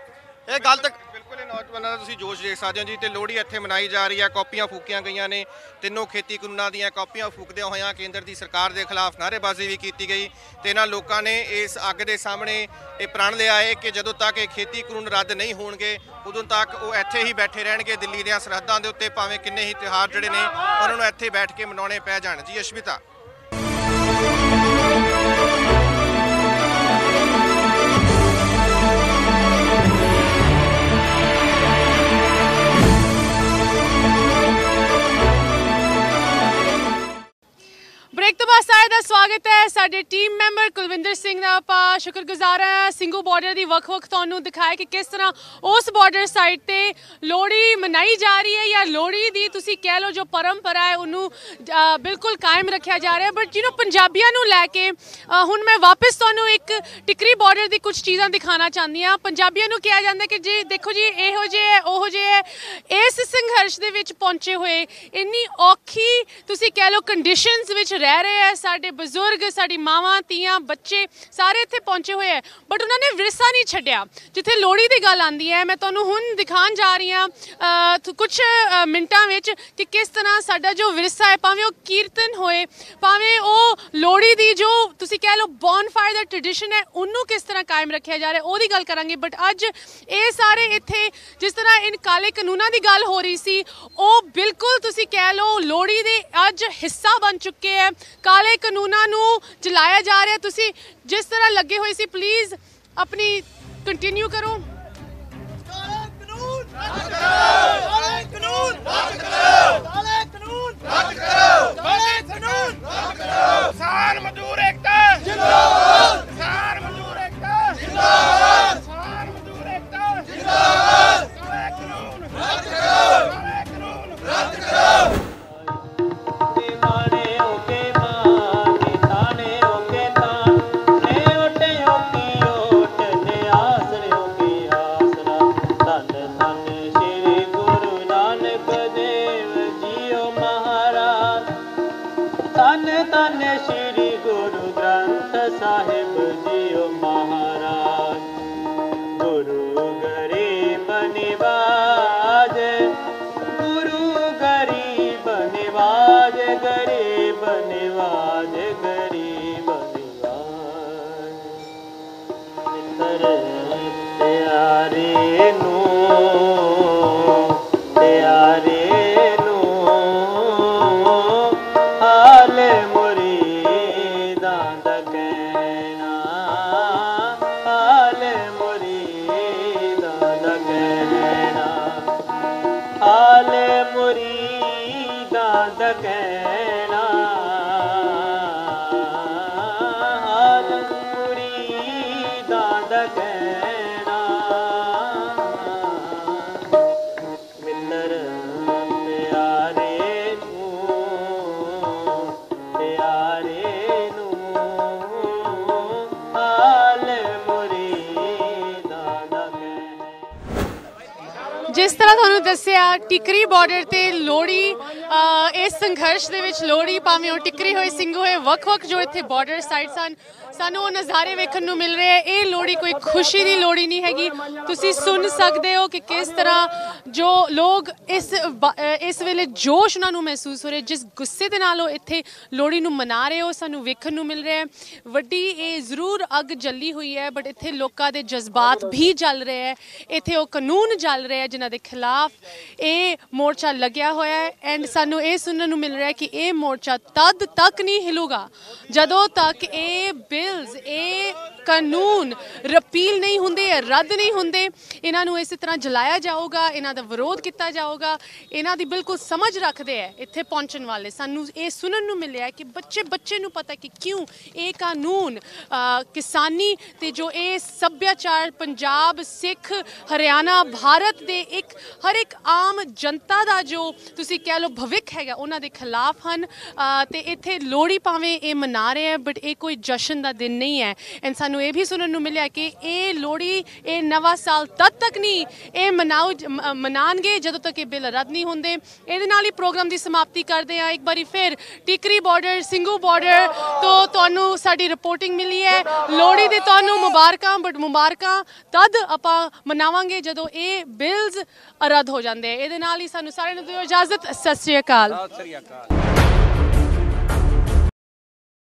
ਇਹ ਗਲਤ। ਬਿਲਕੁਲ, ਇਹ ਨੌਜਵਾਨਾਂ ਦਾ ਤੁਸੀਂ ਜੋਸ਼ ਦੇਖ ਸਕਦੇ ਹੋ ਜੀ। ਤੇ ਲੋਹੜੀ ਇੱਥੇ ਮਨਾਈ ਜਾ ਰਹੀ ਹੈ, ਕਾਪੀਆਂ ਫੂਕੀਆਂ ਗਈਆਂ ਨੇ, ਤਿੰਨੋਂ ਖੇਤੀ ਕਾਨੂੰਨਾਂ ਦੀਆਂ ਕਾਪੀਆਂ ਫੂਕਦਿਆਂ ਹੋਇਆਂ ਕੇਂਦਰ ਦੀ ਸਰਕਾਰ ਦੇ ਖਿਲਾਫ ਨਾਅਰੇਬਾਜ਼ੀ ਵੀ ਕੀਤੀ ਗਈ। ਤੇ ਇਹਨਾਂ ਲੋਕਾਂ ਨੇ ਇਸ ਅੱਗ ਦੇ ਸਾਹਮਣੇ ਇਹ ਪ੍ਰਣ ਲਿਆ ਹੈ ਕਿ ਜਦੋਂ ਤੱਕ ਇਹ ਖੇਤੀ ਕਾਨੂੰਨ ਰੱਦ ਨਹੀਂ ਹੋਣਗੇ, ਉਦੋਂ ਤੱਕ ਉਹ ਇੱਥੇ ਹੀ ਬੈਠੇ ਰਹਿਣਗੇ ਦਿੱਲੀ ਦੀਆਂ ਸਰਹੱਦਾਂ ਦੇ ਉੱਤੇ, ਭਾਵੇਂ ਕਿੰਨੇ ਹੀ ਤਿਉਹਾਰ ਜਿਹੜੇ ਨੇ ਉਹਨਾਂ ਨੂੰ ਇੱਥੇ ਬੈਠ ਕੇ ਮਨਾਉਣੇ ਪੈ ਜਾਣ। ਜੀ ਅਸ਼ਵਿਤਾ। ਬ੍ਰੇਕ ਤੋਂ ਬਾਅਦ ਸਾਰੇ ਦਾ ਸਵਾਗਤ ਹੈ। ਸਾਡੇ ਟੀਮ ਮੈਂਬਰ ਕੁਲਵਿੰਦਰ ਸਿੰਘ ਸਿੰਘ ਦਾ ਆਪਾਂ ਸ਼ੁਕਰਗੁਜ਼ਾਰ ਹਾਂ। ਸਿੰਘੂ ਬਾਰਡਰ ਦੀ ਵੱਖ-ਵੱਖ ਤੁਹਾਨੂੰ ਦਿਖਾਇਆ ਕਿ ਕਿਸ ਤਰ੍ਹਾਂ ਉਸ ਬਾਰਡਰ ਸਾਈਡ ਤੇ ਲੋਹੜੀ ਮਨਾਈ ਜਾ ਰਹੀ ਹੈ, ਜਾਂ ਲੋਹੜੀ ਦੀ ਤੁਸੀਂ ਕਹਿ ਲਓ ਜੋ ਪਰੰਪਰਾ ਹੈ ਉਹਨੂੰ ਬਿਲਕੁਲ ਕਾਇਮ ਰੱਖਿਆ ਜਾ ਰਿਹਾ। ਬਟ ਪੰਜਾਬੀਆਂ ਨੂੰ ਲੈ ਕੇ ਹੁਣ ਮੈਂ ਵਾਪਸ ਤੁਹਾਨੂੰ ਇੱਕ ਟਿਕਰੀ ਬਾਰਡਰ ਦੀ ਕੁਝ ਚੀਜ਼ਾਂ ਦਿਖਾਉਣਾ ਚਾਹੁੰਦੀ ਹਾਂ। ਪੰਜਾਬੀਆਂ ਨੂੰ ਕਿਹਾ ਜਾਂਦਾ ਕਿ ਜੀ ਦੇਖੋ ਜੀ ਇਹੋ ਜਿਹੇ ਉਹੋ ਜਿਹੇ ਇਸ ਸੰਘਰਸ਼ ਦੇ ਵਿੱਚ ਪਹੁੰਚੇ ਹੋਏ, ਇੰਨੀ ਔਖੀ ਤੁਸੀਂ ਕਹਿ ਲਓ ਕੰਡੀਸ਼ਨਸ ਵਿੱਚ ਰਹਿ ਰਹੇ ਹੈ ਸਾਡੇ ਬਜ਼ੁਰਗ, ਸਾਡੀ ਮਾਵਾਂ ਧੀਆਂ ਬੱਚੇ ਸਾਰੇ ਇੱਥੇ ਪਹੁੰਚੇ ਹੋਏ ਹੈ, ਬਟ ਉਹਨਾਂ ਨੇ ਵਿਰਸਾ ਨਹੀਂ ਛੱਡਿਆ। ਜਿੱਥੇ ਲੋਹੜੀ ਦੀ ਗੱਲ ਆਉਂਦੀ ਹੈ, ਮੈਂ ਤੁਹਾਨੂੰ ਹੁਣ ਦਿਖਾਉਣ ਜਾ ਰਹੀ ਹਾਂ ਕੁਝ ਮਿੰਟਾਂ ਵਿੱਚ ਕਿ ਕਿਸ ਤਰ੍ਹਾਂ ਸਾਡਾ ਜੋ ਵਿਰਸਾ ਹੈ, ਭਾਵੇਂ ਉਹ ਕੀਰਤਨ ਹੋਏ, ਭਾਵੇਂ ਉਹ ਲੋਹੜੀ ਦੀ ਜੋ ਤੁਸੀਂ ਕਹਿ ਲਓ ਬੌਨਫਾਇਰ ਦਾ ਟ੍ਰੈਡੀਸ਼ਨ ਹੈ, ਉਹਨੂੰ ਕਿਸ ਤਰ੍ਹਾਂ ਕਾਇਮ ਰੱਖਿਆ ਜਾ ਰਿਹਾ ਉਹਦੀ ਗੱਲ ਕਰਾਂਗੇ। ਬਟ ਅੱਜ ਇਹ ਸਾਰੇ ਇੱਥੇ ਜਿਸ ਤਰ੍ਹਾਂ ਇਨ ਕਾਲੇ ਕਾਨੂੰਨਾਂ ਦੀ ਗੱਲ ਹੋ ਰਹੀ ਸੀ, ਉਹ ਬਿਲਕੁਲ ਤੁਸੀਂ ਕਹਿ ਲਓ ਲੋਹੜੀ ਦੇ ਅੱਜ ਹਿੱਸਾ ਬਣ ਚੁੱਕੇ ਹੈ। ਕਾਲੇ ਕਾਨੂੰਨਾਂ ਨੂੰ ਜਲਾਇਆ ਜਾ ਰਿਹਾ। ਤੁਸੀਂ ਜਿਸ ਤਰ੍ਹਾਂ ਲੱਗੇ ਹੋਏ ਸੀ ਪਲੀਜ਼ ਆਪਣੀ ਕੰਟੀਨਿਊ ਕਰੋ। ਕਿਸਾਨ ਮਜ਼ਦੂਰ ਏਕਤਾ ਜਿੰਦਾਬਾਦ, ਕਿਸਾਨ ਮਜ਼ਦੂਰ ਏਕਤਾ ਜਿੰਦਾਬਾਦ, ਕਿਸਾਨ ਮਜ਼ਦੂਰ ਏਕਤਾ ਜਿੰਦਾਬਾਦ। ਕਾਲੇ ਕਾਨੂੰਨ ਰੱਦ ਕਰੋ, ਕਾਲੇ ਕਾਨੂੰਨ ਰੱਦ ਕਰੋ। जिस तरह ਤੁਹਾਨੂੰ ਦੱਸਿਆ ਟਿਕਰੀ ਬਾਰਡਰ ਤੇ ਲੋਹੜੀ ਇਸ ਸੰਘਰਸ਼ ਦੇ ਵਿੱਚ ਲੋਹੜੀ ਭਾਵੇਂ ਉਹ ਟਿਕਰੀ ਹੋਏ ਸਿੰਘੂ ਹੋਏ ਵੱਖ-ਵੱਖ ਜੋ ਇੱਥੇ ਬਾਰਡਰ ਸਾਈਡ ਸਨ ਸਾਨੂੰ ਉਹ ਨਜ਼ਾਰੇ ਵੇਖਣ ਨੂੰ ਮਿਲ ਰਹੇ। ਇਹ ਲੋਹੜੀ ਕੋਈ ਖੁਸ਼ੀ ਦੀ ਲੋਹੜੀ ਨਹੀਂ ਹੈਗੀ। ਤੁਸੀਂ ਸੁਣ ਸਕਦੇ ਹੋ ਕਿ ਕਿਸ ਤਰ੍ਹਾਂ ਜੋ ਲੋਕ ਇਸ ਵੇਲੇ ਜੋਸ਼ ਉਹਨਾਂ ਨੂੰ ਮਹਿਸੂਸ ਹੋ ਰਿਹਾ, ਜਿਸ ਗੁੱਸੇ ਦੇ ਨਾਲ ਉਹ ਇੱਥੇ ਲੋਹੜੀ ਨੂੰ ਮਨਾ ਰਹੇ ਹੋ ਸਾਨੂੰ ਵੇਖਣ ਨੂੰ ਮਿਲ ਰਿਹਾ। ਵੱਡੀ ਇਹ ਜ਼ਰੂਰ ਅੱਗ ਜਲੀ ਹੋਈ ਹੈ, ਬਟ ਇੱਥੇ ਲੋਕਾਂ ਦੇ ਜਜ਼ਬਾਤ ਵੀ ਜਲ ਰਹੇ ਹੈ। ਇੱਥੇ ਉਹ ਕਾਨੂੰਨ ਜਲ ਰਹੇ ਹੈ ਜਿਨ੍ਹਾਂ ਦੇ ਖਿਲਾਫ ਇਹ ਮੋਰਚਾ ਲੱਗਿਆ ਹੋਇਆ ਹੈ। ਐਂਡ ਸਾਨੂੰ ਇਹ ਸੁਣਨ ਨੂੰ ਮਿਲ ਰਿਹਾ ਕਿ ਇਹ ਮੋਰਚਾ ਤਦ ਤੱਕ ਨਹੀਂ ਹਿਲੂਗਾ ਜਦੋਂ ਤੱਕ ਇਹ ਬਿਲਸ ਇਹ ਕਾਨੂੰਨ ਰਿਪੀਲ ਨਹੀਂ ਹੁੰਦੇ, ਰੱਦ ਨਹੀਂ ਹੁੰਦੇ। ਇਹਨਾਂ ਨੂੰ ਇਸੇ ਤਰ੍ਹਾਂ ਜਲਾਇਆ ਜਾਊਗਾ, ਇਹਨਾਂ ਦਾ ਵਿਰੋਧ ਕੀਤਾ ਜਾਊਗਾ। ਇਹਨਾਂ ਦੀ ਬਿਲਕੁਲ ਸਮਝ ਰੱਖਦੇ ਹੈ ਇੱਥੇ ਪਹੁੰਚਣ ਵਾਲੇ। ਸਾਨੂੰ ਇਹ ਸੁਣਨ ਨੂੰ ਮਿਲਿਆ ਕਿ ਬੱਚੇ ਨੂੰ ਪਤਾ ਕਿ ਕਿਉਂ ਇਹ ਕਾਨੂੰਨ ਕਿਸਾਨੀ ਤੇ ਜੋ ਇਹ ਸੱਭਿਆਚਾਰ ਪੰਜਾਬ ਸਿੱਖ ਹਰਿਆਣਾ ਭਾਰਤ ਦੇ ਹਰ ਇੱਕ ਆਮ ਜਨਤਾ ਦਾ ਜੋ ਤੁਸੀਂ ਕਹਿ ਲਓ ਭਵਿੱਖ ਹੈਗਾ ਉਹਨਾਂ ਦੇ ਖਿਲਾਫ ਹਨ। ਤੇ ਇੱਥੇ ਲੋਹੜੀ ਭਾਵੇਂ ਇਹ ਮਨਾ ਰਹੇ ਹੈ ਬਟ ਇਹ ਕੋਈ ਜਸ਼ਨ ਦਾ ਦਿਨ ਨਹੀਂ ਹੈ। ਐਂਡ ਸਾਨੂੰ ਇਹ ਵੀ ਸੁਣਨ ਨੂੰ ਮਿਲਿਆ ਕਿ ਇਹ ਲੋਹੜੀ ਇਹ ਨਵਾਂ ਸਾਲ ਤਦ ਤੱਕ ਨਹੀਂ ਇਹ ਮਨਾਉਣਗੇ ਜਦੋਂ ਤੱਕ ਇਹ ਬਿੱਲ ਰੱਦ ਨਹੀਂ ਹੁੰਦੇ। ਇਹਦੇ ਨਾਲ ਹੀ ਪ੍ਰੋਗਰਾਮ ਦੀ ਸਮਾਪਤੀ ਕਰਦੇ ਹਾਂ। ਇੱਕ ਵਾਰੀ ਫਿਰ ਟਿਕਰੀ ਬਾਰਡਰ ਸਿੰਘੂ ਬਾਰਡਰ ਤੋਂ ਤੁਹਾਨੂੰ ਸਾਡੀ ਰਿਪੋਰਟਿੰਗ ਮਿਲੀ ਹੈ। ਲੋਹੜੀ ਦੇ ਤੁਹਾਨੂੰ ਮੁਬਾਰਕਾਂ, ਬਟ ਮੁਬਾਰਕਾਂ ਤਦ ਆਪਾਂ ਮਨਾਵਾਂਗੇ ਜਦੋਂ ਇਹ ਬਿਲਸ ਰੱਦ ਹੋ ਜਾਂਦੇ। ਇਹਦੇ ਨਾਲ ਹੀ ਸਾਨੂੰ ਸਾਰਿਆਂ ਨੂੰ ਦਿਓ ਇਜਾਜ਼ਤ। ਸਤਿ ਸ਼੍ਰੀ ਅਕਾਲ।